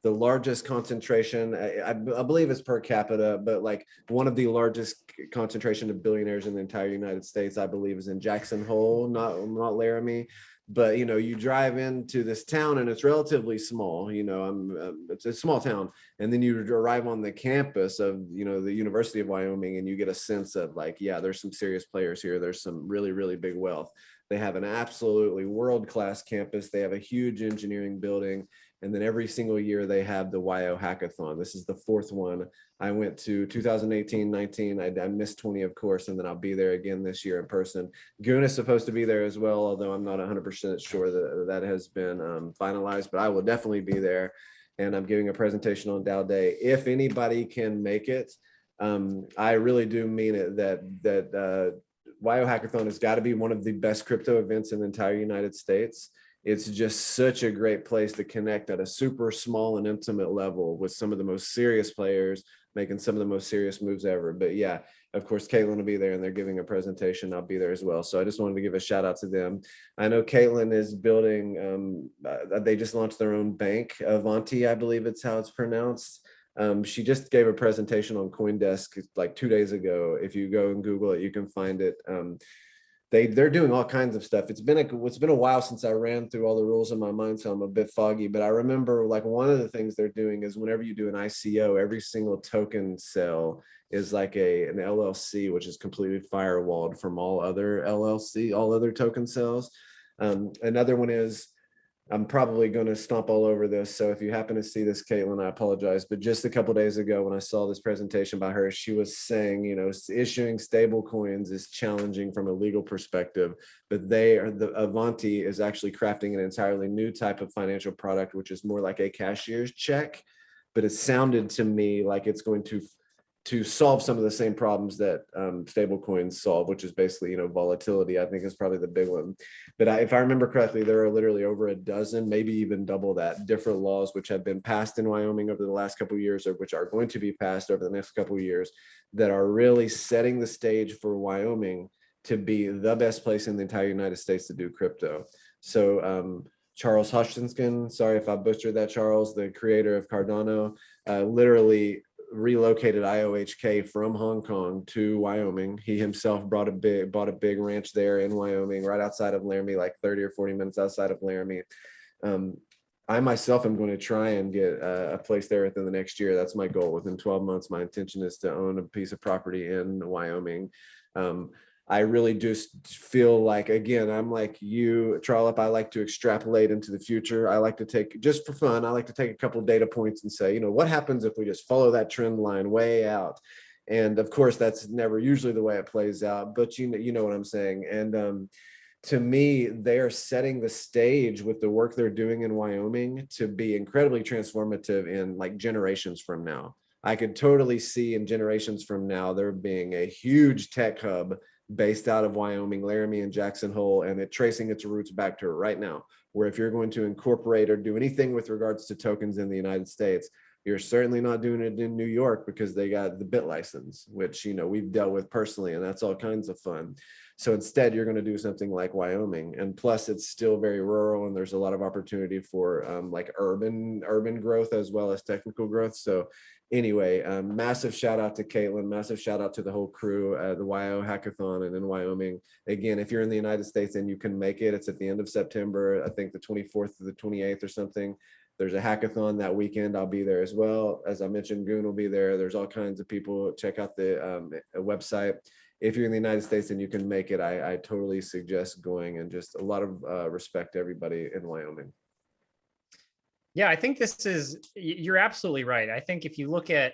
[SPEAKER 1] The largest concentration, I believe it's per capita, but like one of the largest concentration of billionaires in the entire United States, I believe, is in Jackson Hole, not Laramie. But, you know, you drive into this town and it's relatively small, you know, it's a small town. And then you arrive on the campus of, you know, the University of Wyoming, and you get a sense of like, yeah, there's some serious players here. There's some really, really big wealth. They have an absolutely world-class campus. They have a huge engineering building. And then every single year they have the YO Hackathon. This is the 4th one. I went to 2018, 19. I missed 20, of course, and then I'll be there again this year in person. Goon is supposed to be there as well, although I'm not 100% sure that has been finalized, but I will definitely be there. And I'm giving a presentation on DAO Day. If anybody can make it, I really do mean it, that WYO Hackathon has got to be one of the best crypto events in the entire United States. It's just such a great place to connect at a super small and intimate level with some of the most serious players making some of the most serious moves ever. But yeah, of course, Caitlin will be there and they're giving a presentation. I'll be there as well. So I just wanted to give a shout out to them. I know Caitlin is building, they just launched their own bank, Avanti, I believe it's how it's pronounced. She just gave a presentation on CoinDesk like 2 days ago. If you go and Google it, you can find it. They're doing all kinds of stuff. It's been a while since I ran through all the rules in my mind, so I'm a bit foggy, but I remember like one of the things they're doing is whenever you do an ICO, every single token sale is like an LLC, which is completely firewalled from all other token sales. Another one is, I'm probably going to stomp all over this. So if you happen to see this, Caitlin, I apologize. But just a couple of days ago, when I saw this presentation by her, she was saying, issuing stable coins is challenging from a legal perspective, but the Avanti is actually crafting an entirely new type of financial product, which is more like a cashier's check. But it sounded to me like it's going to solve some of the same problems that stable coins solve, which is basically, volatility, I think is probably the big one. But if I remember correctly, there are literally over a dozen, maybe even double that, different laws which have been passed in Wyoming over the last couple of years, or which are going to be passed over the next couple of years, that are really setting the stage for Wyoming to be the best place in the entire United States to do crypto. So Charles Hutchinson, sorry if I butchered that, Charles, the creator of Cardano, literally relocated IOHK from Hong Kong to Wyoming. He himself bought a big ranch there in Wyoming, right outside of Laramie, like 30 or 40 minutes outside of Laramie. I myself am going to try and get a place there within the next year. That's my goal. Within 12 months, my intention is to own a piece of property in Wyoming. I really do feel like, again, I'm like you, Trollip, I like to extrapolate into the future. I like to take, just for fun, I like to take a couple of data points and say, what happens if we just follow that trend line way out? And of course, that's never usually the way it plays out, but you know what I'm saying. And to me, they are setting the stage with the work they're doing in Wyoming to be incredibly transformative in like generations from now. I could totally see in generations from now, there being a huge tech hub based out of Wyoming, Laramie and Jackson Hole, and it tracing its roots back to right now, where if you're going to incorporate or do anything with regards to tokens in the United States, you're certainly not doing it in New York because they got the bit license, which, we've dealt with personally, and that's all kinds of fun. So instead, you're going to do something like Wyoming. And plus, it's still very rural, and there's a lot of opportunity for like urban growth as well as technical growth. So anyway, massive shout out to Caitlin, massive shout out to the whole crew, the WYO Hackathon and in Wyoming. Again, if you're in the United States and you can make it, it's at the end of September, I think the 24th to the 28th or something. There's a hackathon that weekend. I'll be there as well. As I mentioned, Goon will be there. There's all kinds of people. Check out the website. If you're in the United States and you can make it, I totally suggest going, and just a lot of respect to everybody in Wyoming.
[SPEAKER 2] Yeah, I think you're absolutely right. I think if you look at,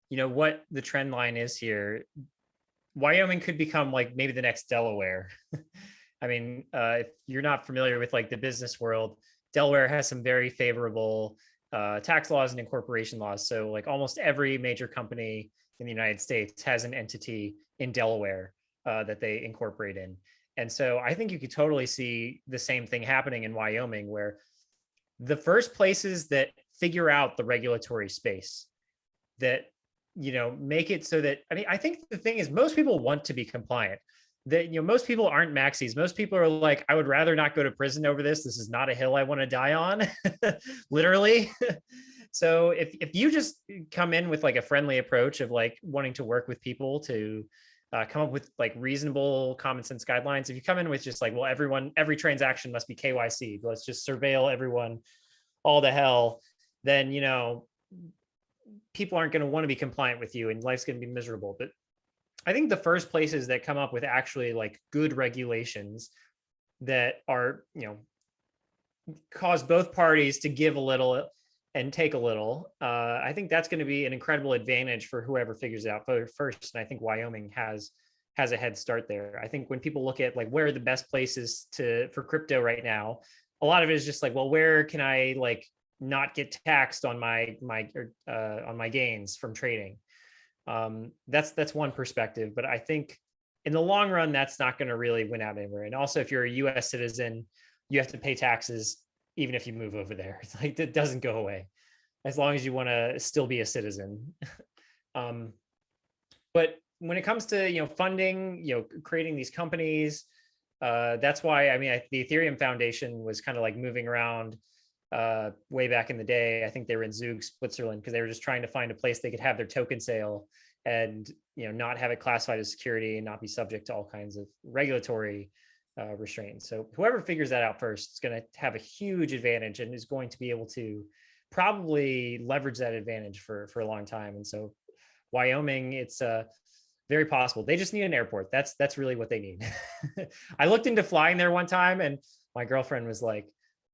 [SPEAKER 2] what the trend line is here, Wyoming could become like maybe the next Delaware. I mean, if you're not familiar with like the business world, Delaware has some very favorable tax laws and incorporation laws. So like almost every major company in the United States has an entity in Delaware that they incorporate in. And so I think you could totally see the same thing happening in Wyoming, where the first places that figure out the regulatory space that, make it so that, I think the thing is most people want to be compliant. That, most people aren't maxis. Most people are like, I would rather not go to prison over this. This is not a hill I want to die on, literally. So if you just come in with like a friendly approach of like wanting to work with people to come up with like reasonable common sense guidelines, if you come in with just like, well, every transaction must be KYC, let's just surveil everyone all to hell, then, people aren't going to want to be compliant with you and life's going to be miserable. But I think the first places that come up with actually like good regulations that are, cause both parties to give a little and take a little, I think that's going to be an incredible advantage for whoever figures it out first. And I think Wyoming has a head start there. I think when people look at like where are the best places for crypto right now, a lot of it is just like, well, where can I like not get taxed on my gains from trading? That's one perspective. But I think in the long run, that's not going to really win out anywhere. And also, if you're a US citizen, you have to pay taxes even if you move over there. It's like, that doesn't go away as long as you want to still be a citizen. But when it comes to, funding, creating these companies, that's why, I mean, the Ethereum Foundation was kind of like moving around way back in the day. I think they were in Zug, Switzerland, because they were just trying to find a place they could have their token sale and, not have it classified as security and not be subject to all kinds of regulatory restraints. So whoever figures that out first is going to have a huge advantage and is going to be able to probably leverage that advantage for a long time. And so Wyoming, it's very possible. They just need an airport. That's really what they need. I looked into flying there one time and my girlfriend was like,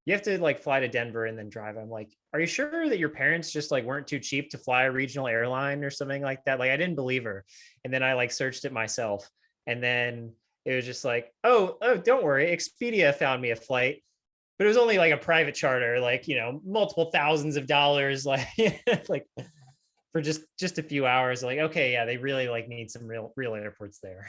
[SPEAKER 2] you have to like fly to Denver and then drive. I'm like, are you sure that your parents just like weren't too cheap to fly a regional airline or something like that? Like, I didn't believe her. And then I like searched it myself. And then it was just like, oh, don't worry. Expedia found me a flight, but it was only like a private charter, like, multiple thousands of dollars, like, like for just a few hours. Like, okay, yeah, they really like need some real airports there.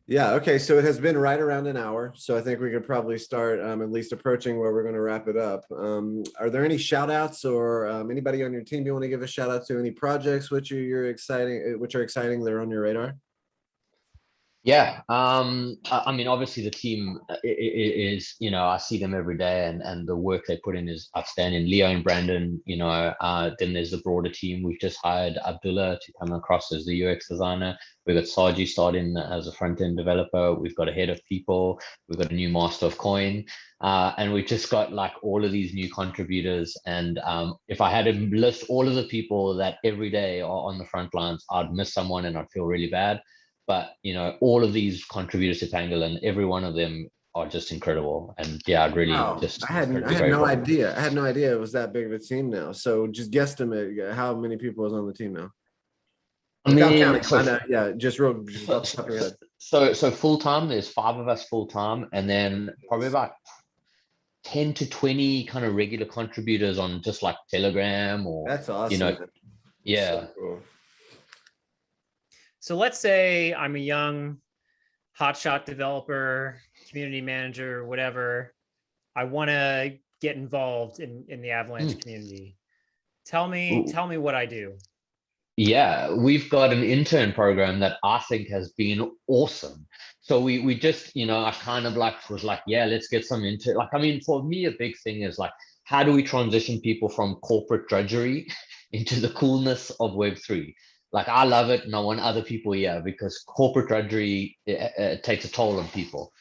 [SPEAKER 1] Yeah, okay, so it has been right around an hour, so I think we could probably start at least approaching where we're going to wrap it up. Are there any shout outs or anybody on your team you want to give a shout out to? Any projects which are exciting that are on your radar?
[SPEAKER 3] Yeah, I mean, obviously the team is, I see them every day, and the work they put in is outstanding. Leo and Brandon, then there's the broader team. We've just hired Abdullah to come across as the UX designer. We've got Saji starting as a front-end developer. We've got a head of people. We've got a new master of coin. And we've just got like all of these new contributors. And if I had to list all of the people that every day are on the front lines, I'd miss someone and I'd feel really bad. But all of these contributors to Pangolin, every one of them are just incredible. And yeah, I'd really just
[SPEAKER 1] I had no idea. I had no idea it was that big of a team now. So just guesstimate how many people is on the team now.
[SPEAKER 3] I mean, so full time, there's 5 of us full time, and then probably about 10 to 20 kind of regular contributors on just like Telegram or
[SPEAKER 1] that's awesome.
[SPEAKER 3] Yeah.
[SPEAKER 1] So cool.
[SPEAKER 2] So let's say I'm a young hotshot developer, community manager, whatever. I want to get involved in the Avalanche community. Tell me what I do.
[SPEAKER 3] Yeah, we've got an intern program that I think has been awesome. So we just, I kind of like was like, yeah, let's get some intern. Like, I mean, for me, a big thing is like, how do we transition people from corporate drudgery into the coolness of Web3? Like, I love it, and I want other people here because corporate drudgery takes a toll on people.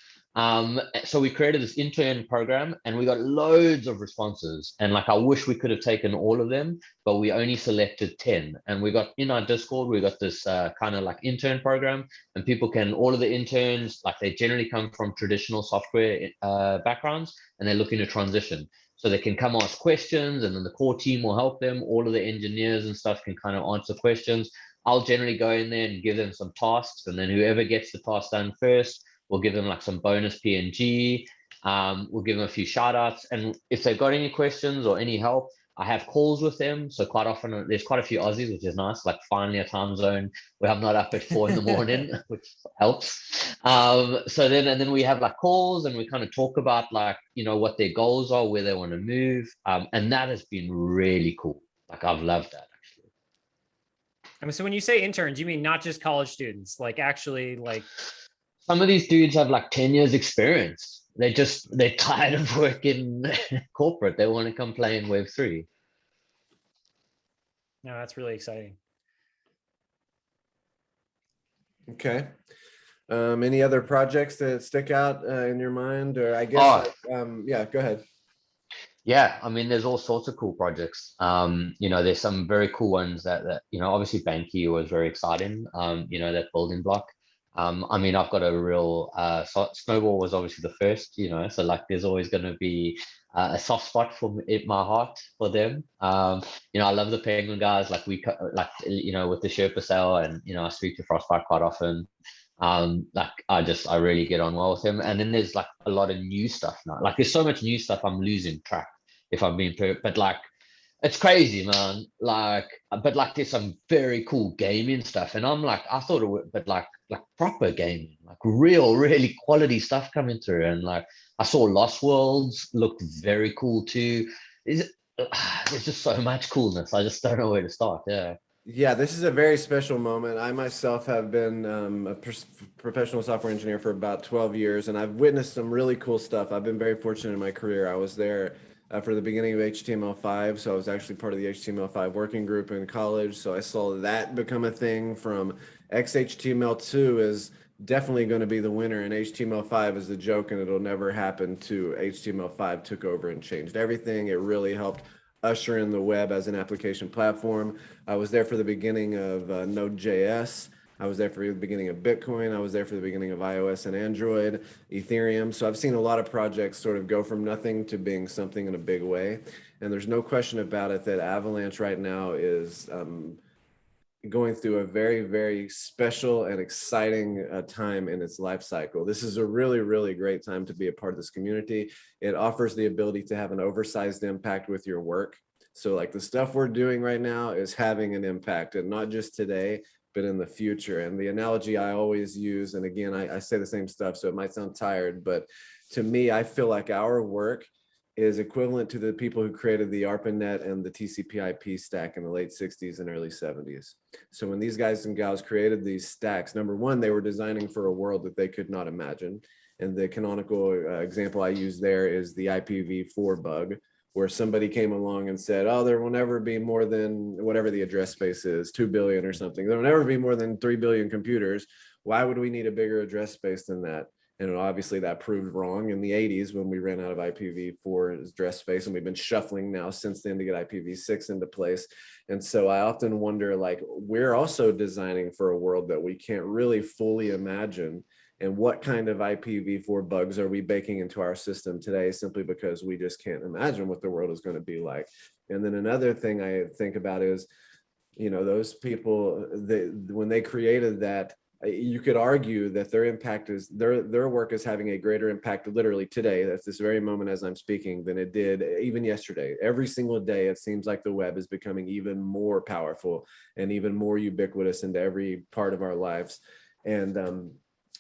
[SPEAKER 3] So we created this intern program, and we got loads of responses. And like, I wish we could have taken all of them, but we only selected 10. And we got in our Discord, we got this kind of like intern program, and all of the interns, like they generally come from traditional software backgrounds, and they're looking to transition. So they can come ask questions, and then the core team will help them. All of the engineers and stuff can kind of answer questions. I'll generally go in there and give them some tasks, and then whoever gets the task done first, we'll give them like some bonus PNG. We'll give them a few shout outs. And if they've got any questions or any help, I have calls with them. So quite often there's quite a few Aussies, which is nice, like finally a time zone where I'm not up at 4 a.m, which helps. So then we have like calls, and we kind of talk about like, what their goals are, where they want to move. And that has been really cool. Like, I've loved that actually.
[SPEAKER 2] I mean, so when you say interns, you mean not just college students, like actually like.
[SPEAKER 3] Some of these dudes have like 10 years experience. They're tired of working corporate. They want to come play in Web3.
[SPEAKER 2] No, that's really exciting.
[SPEAKER 1] Okay. Any other projects that stick out in your mind? Or I guess, yeah, go ahead.
[SPEAKER 3] Yeah, I mean, there's all sorts of cool projects. There's some very cool ones that obviously Banky was very exciting. That building block. I mean, I've got a real Snowball was obviously the first, so like there's always going to be a soft spot for my heart for them. I love the Penguin guys, like with the Sherpa sale, and I speak to Frostbite quite often. I really get on well with him. And then there's like a lot of new stuff now. Like, there's so much new stuff I'm losing track if I'm being but like It's crazy, man. Like, but like, there's some very cool gaming stuff, and I'm like, I thought it would, but like proper gaming, like real, really quality stuff coming through, and like, I saw Lost Worlds looked very cool too. Is there's just so much coolness. I just don't know where to start. Yeah.
[SPEAKER 1] Yeah, this is a very special moment. I myself have been a professional software engineer for about 12 years, and I've witnessed some really cool stuff. I've been very fortunate in my career. I was there for the beginning of HTML5, so I was actually part of the HTML5 working group in college. So I saw that become a thing. From XHTML2 is definitely going to be the winner, and HTML5 is the joke, and it'll never happen, to HTML5 took over and changed everything. It really helped usher in the web as an application platform. I was there for the beginning of Node.js. I was there for the beginning of Bitcoin. I was there for the beginning of iOS and Android, Ethereum. So I've seen a lot of projects sort of go from nothing to being something in a big way. And there's no question about it that Avalanche right now is going through a very, very special and exciting time in its life cycle. This is a really, really great time to be a part of this community. It offers the ability to have an oversized impact with your work. So like the stuff we're doing right now is having an impact, and not just today, but in the future. And the analogy I always use, and again, I say the same stuff, so it might sound tired, but to me, I feel like our work is equivalent to the people who created the ARPANET and the TCP/IP stack in the late 60s and early 70s. So when these guys and gals created these stacks, number one, they were designing for a world that they could not imagine. And the canonical example I use there is the IPv4 bug, where somebody came along and said, oh, there will never be more than whatever the address space is, 2 billion or something. There will never be more than 3 billion computers. Why would we need a bigger address space than that? And obviously that proved wrong in the 80s when we ran out of IPv4 address space, and we've been shuffling now since then to get IPv6 into place. And so I often wonder, like, we're also designing for a world that we can't really fully imagine. And what kind of IPv4 bugs are we baking into our system today, simply because we just can't imagine what the world is going to be like? And then another thing I think about is, you know, those people, when they created that, you could argue that their impact is their work is having a greater impact literally today, that's this very moment as I'm speaking, than it did even yesterday. Every single day it seems like the web is becoming even more powerful and even more ubiquitous into every part of our lives. And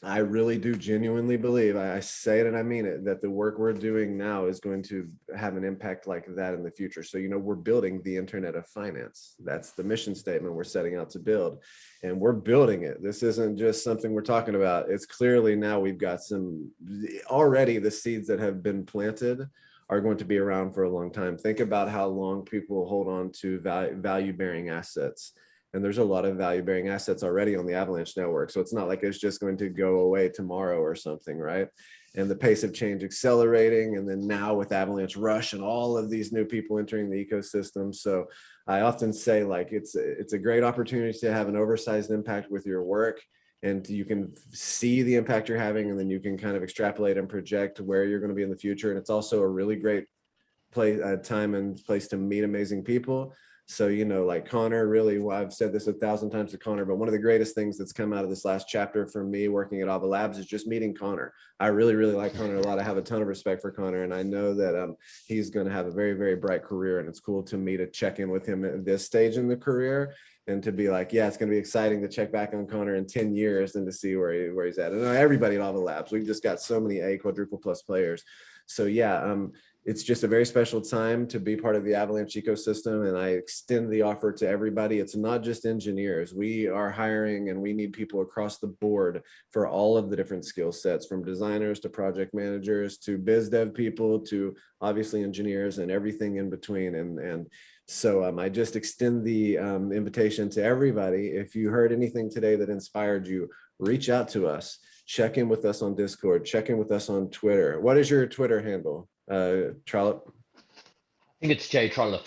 [SPEAKER 1] I really do genuinely believe, I say it and I mean it, that the work we're doing now is going to have an impact like that in the future. So, you know, we're building the Internet of Finance. That's the mission statement we're setting out to build, and we're building it. This isn't just something we're talking about. It's clearly now we've got already the seeds that have been planted are going to be around for a long time. Think about how long people hold on to value-bearing assets. And there's a lot of value-bearing assets already on the Avalanche network. So it's not like it's just going to go away tomorrow or something, right? And the pace of change accelerating. And then now with Avalanche Rush and all of these new people entering the ecosystem. So I often say, like, it's a great opportunity to have an oversized impact with your work. And you can see the impact you're having, and then you can kind of extrapolate and project where you're going to be in the future. And it's also a really great time and place to meet amazing people. So, you know, like Connor, really, well, I've said this 1,000 times to Connor, but one of the greatest things that's come out of this last chapter for me working at Ava Labs is just meeting Connor. I really, really like Connor a lot. I have a ton of respect for Connor, and I know that he's going to have a very, very bright career, and it's cool to me to check in with him at this stage in the career, and to be like, yeah, it's going to be exciting to check back on Connor in 10 years and to see where he's at. And everybody at Ava Labs, we've just got so many quadruple plus players. So yeah, it's just a very special time to be part of the Avalanche ecosystem, and I extend the offer to everybody. It's not just engineers. We are hiring, and we need people across the board for all of the different skill sets, from designers to project managers to biz dev people to obviously engineers and everything in between. And so I just extend the invitation to everybody. If you heard anything today that inspired you, reach out to us. Check in with us on Discord. Check in with us on Twitter. What is your Twitter handle? Trollip?
[SPEAKER 3] I think it's J Trollip.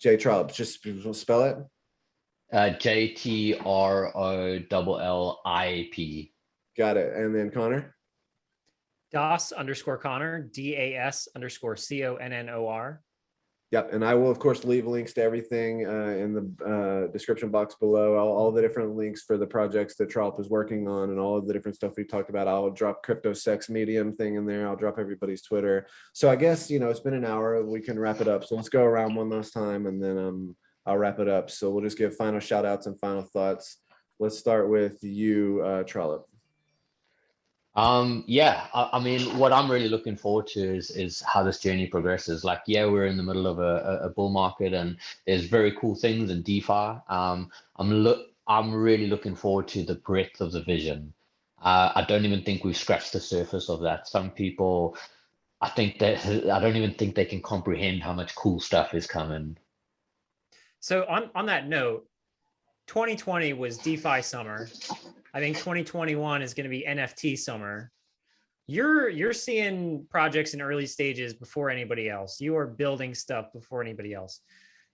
[SPEAKER 1] J Trollip. Just spell it.
[SPEAKER 3] JTROLLIP.
[SPEAKER 1] Got it. And then Connor?
[SPEAKER 2] DAS_Connor, DAS_CONNOR.
[SPEAKER 1] Yep, and I will of course leave links to everything in the description box below. All the different links for the projects that Trollip is working on, and all of the different stuff we talked about. I'll drop Crypto Sex Medium thing in there. I'll drop everybody's Twitter. So I guess it's been an hour. We can wrap it up. So let's go around one last time, and then I'll wrap it up. So we'll just give final shout outs and final thoughts. Let's start with you, Trollip.
[SPEAKER 3] Yeah, I mean, what I'm really looking forward to is how this journey progresses. Like, yeah, we're in the middle of a bull market, and there's very cool things in DeFi. I'm really looking forward to the breadth of the vision. I don't even think we've scratched the surface of that. Some people, I don't even think they can comprehend how much cool stuff is coming.
[SPEAKER 2] So on that note, 2020 was DeFi summer. I think 2021 is going to be NFT summer. You're seeing projects in early stages before anybody else. You are building stuff before anybody else.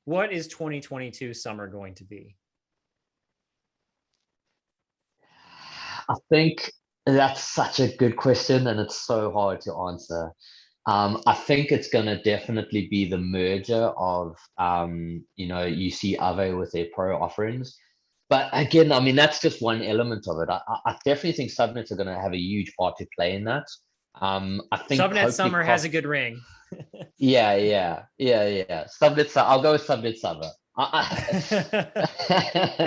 [SPEAKER 2] What is 2022 summer going to be?
[SPEAKER 3] I think that's such a good question, and it's so hard to answer. I think it's going to definitely be the merger of, you see Aave with their pro offerings. But again, I mean, that's just one element of it. I definitely think subnets are going to have a huge part to play in that. I think
[SPEAKER 2] Subnet summer has a good ring.
[SPEAKER 3] Yeah. Subnet, I'll go with Subnet summer.
[SPEAKER 1] Yeah,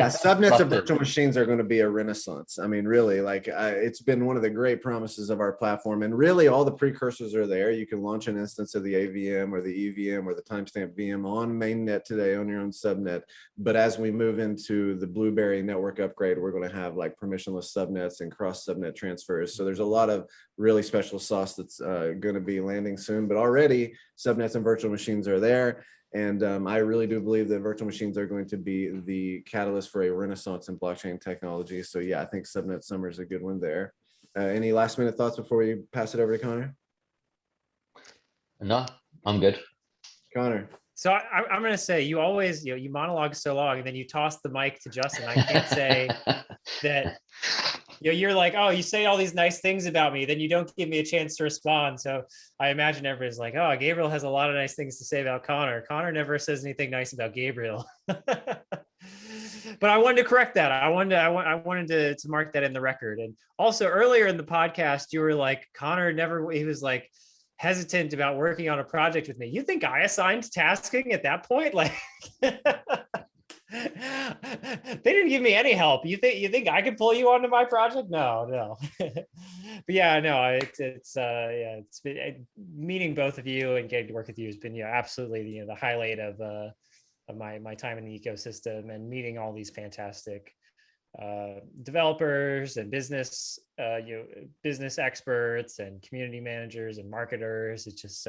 [SPEAKER 1] subnets of virtual machines are going to be a renaissance. I mean, really, like it's been one of the great promises of our platform, and really all the precursors are there. You can launch an instance of the AVM or the EVM or the timestamp VM on mainnet today on your own subnet. But as we move into the Blueberry network upgrade, we're going to have like permissionless subnets and cross subnet transfers. So there's a lot of really special sauce that's going to be landing soon. But already subnets and virtual machines are there. And I really do believe that virtual machines are going to be the catalyst for a renaissance in blockchain technology. So yeah, I think Subnet Summer is a good one there. Any last minute thoughts before we pass it over to Connor?
[SPEAKER 3] No, I'm good.
[SPEAKER 1] Connor.
[SPEAKER 2] So I'm going to say you always, you monologue so long and then you toss the mic to Justin. I can't say that, you're like, oh, you say all these nice things about me, then you don't give me a chance to respond. So I imagine everybody's like, oh, Gabriel has a lot of nice things to say about Connor. Connor never says anything nice about Gabriel. But I wanted to correct that. I wanted to mark that in the record. And also earlier in the podcast, you were like, Connor he was like hesitant about working on a project with me. You think I assigned tasking at that point? Like they didn't give me any help. You think I could pull you onto my project? No. But yeah, no, it's been meeting both of you and getting to work with you has been absolutely the highlight of my time in the ecosystem, and meeting all these fantastic developers and business experts and community managers and marketers. It's just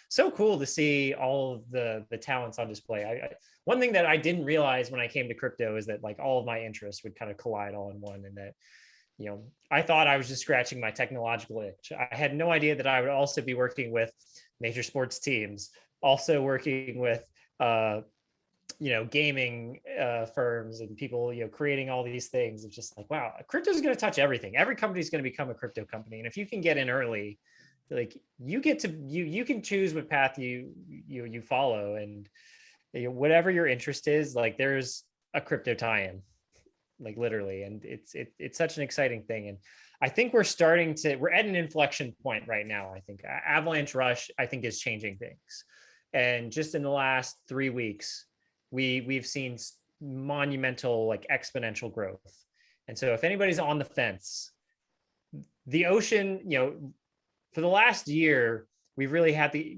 [SPEAKER 2] so cool to see all of the talents on display. One thing that I didn't realize when I came to crypto is that like all of my interests would kind of collide all in one, and that I thought I was just scratching my technological itch. I had no idea that I would also be working with major sports teams, also working with gaming firms and people, creating all these things. It's just like, wow, crypto is going to touch everything. Every company is going to become a crypto company. And if you can get in early, like you can choose what path you follow, and whatever your interest is, like there's a crypto tie-in, like literally. And it's such an exciting thing. And I think we're at an inflection point right now. I think Avalanche Rush, I think, is changing things. And just in the last 3 weeks, we've seen monumental, like exponential growth. And so if anybody's on the fence, the ocean, for the last year, we've really had the,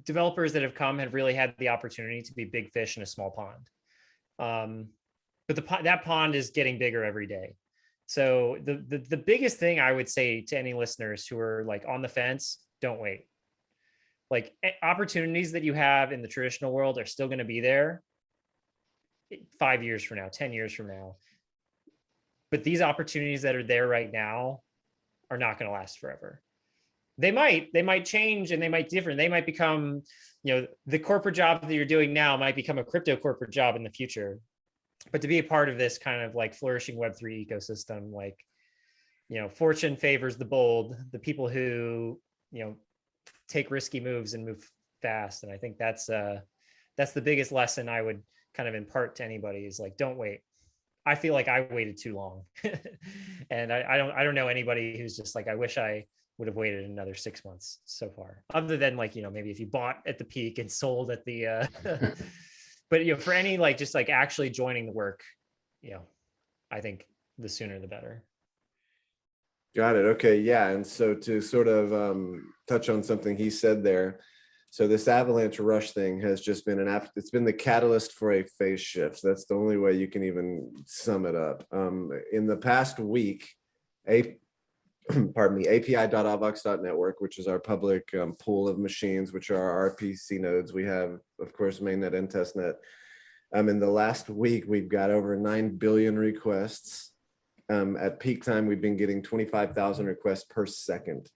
[SPEAKER 2] developers that have come have really had the opportunity to be big fish in a small pond. But that pond is getting bigger every day. So the biggest thing I would say to any listeners who are like on the fence, don't wait. Like opportunities that you have in the traditional world are still going to be there 5 years from now, 10 years from now. But these opportunities that are there right now are not going to last forever. They might change, and they might differ. They might become, the corporate job that you're doing now might become a crypto corporate job in the future. But to be a part of this kind of like flourishing Web3 ecosystem, like, fortune favors the bold, the people who, take risky moves and move fast. And I think that's that's the biggest lesson I would kind of impart to anybody is like, don't wait. I feel like I waited too long. And I don't know anybody who's just like, I wish I would have waited another 6 months so far, other than like, you know, maybe if you bought at the peak and sold at the but you know, for any like just like actually joining the work, you know, I think the sooner the better.
[SPEAKER 1] Got it. Okay. Yeah. And so to sort of touch on something he said there. So this Avalanche rush thing has just been it's been the catalyst for a phase shift. So that's the only way you can even sum it up. In the past week, pardon me, api.avox.network, which is our public pool of machines, which are our RPC nodes. We have, of course, mainnet and testnet. In the last week, we've got over 9 billion requests. At peak time, we've been getting 25,000 requests per second.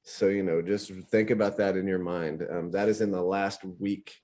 [SPEAKER 1] So, you know, just think about that in your mind. That is in the last week.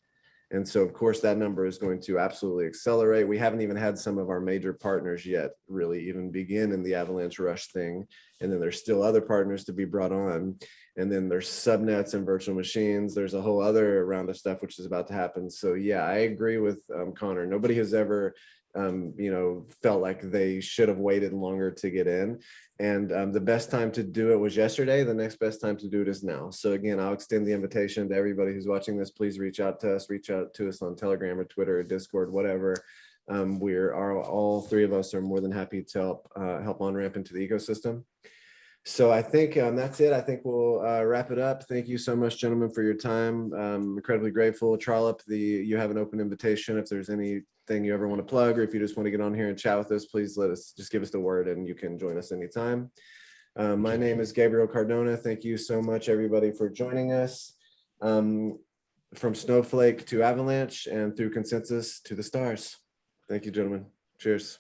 [SPEAKER 1] And so, of course, that number is going to absolutely accelerate. We haven't even had some of our major partners yet really even begin in the Avalanche Rush thing. And then there's still other partners to be brought on. And then there's subnets and virtual machines. There's a whole other round of stuff which is about to happen. So, yeah, I agree with Connor. Nobody has ever you know, felt like they should have waited longer to get in. And the best time to do it was yesterday. The next best time to do it is now. So again, I'll extend the invitation to everybody who's watching this. Please reach out to us on Telegram or Twitter or Discord, whatever. All three of us are more than happy to help on-ramp into the ecosystem. So I think that's it. I think we'll wrap it up. Thank you so much, gentlemen, for your time. Incredibly grateful. Trollip, you have an open invitation. If there's anything you ever want to plug, or if you just want to get on here and chat with us, please just give us the word and you can join us anytime. My name is Gabriel Cardona. Thank you so much, everybody, for joining us. From Snowflake to Avalanche and through consensus to the stars. Thank you, gentlemen. Cheers.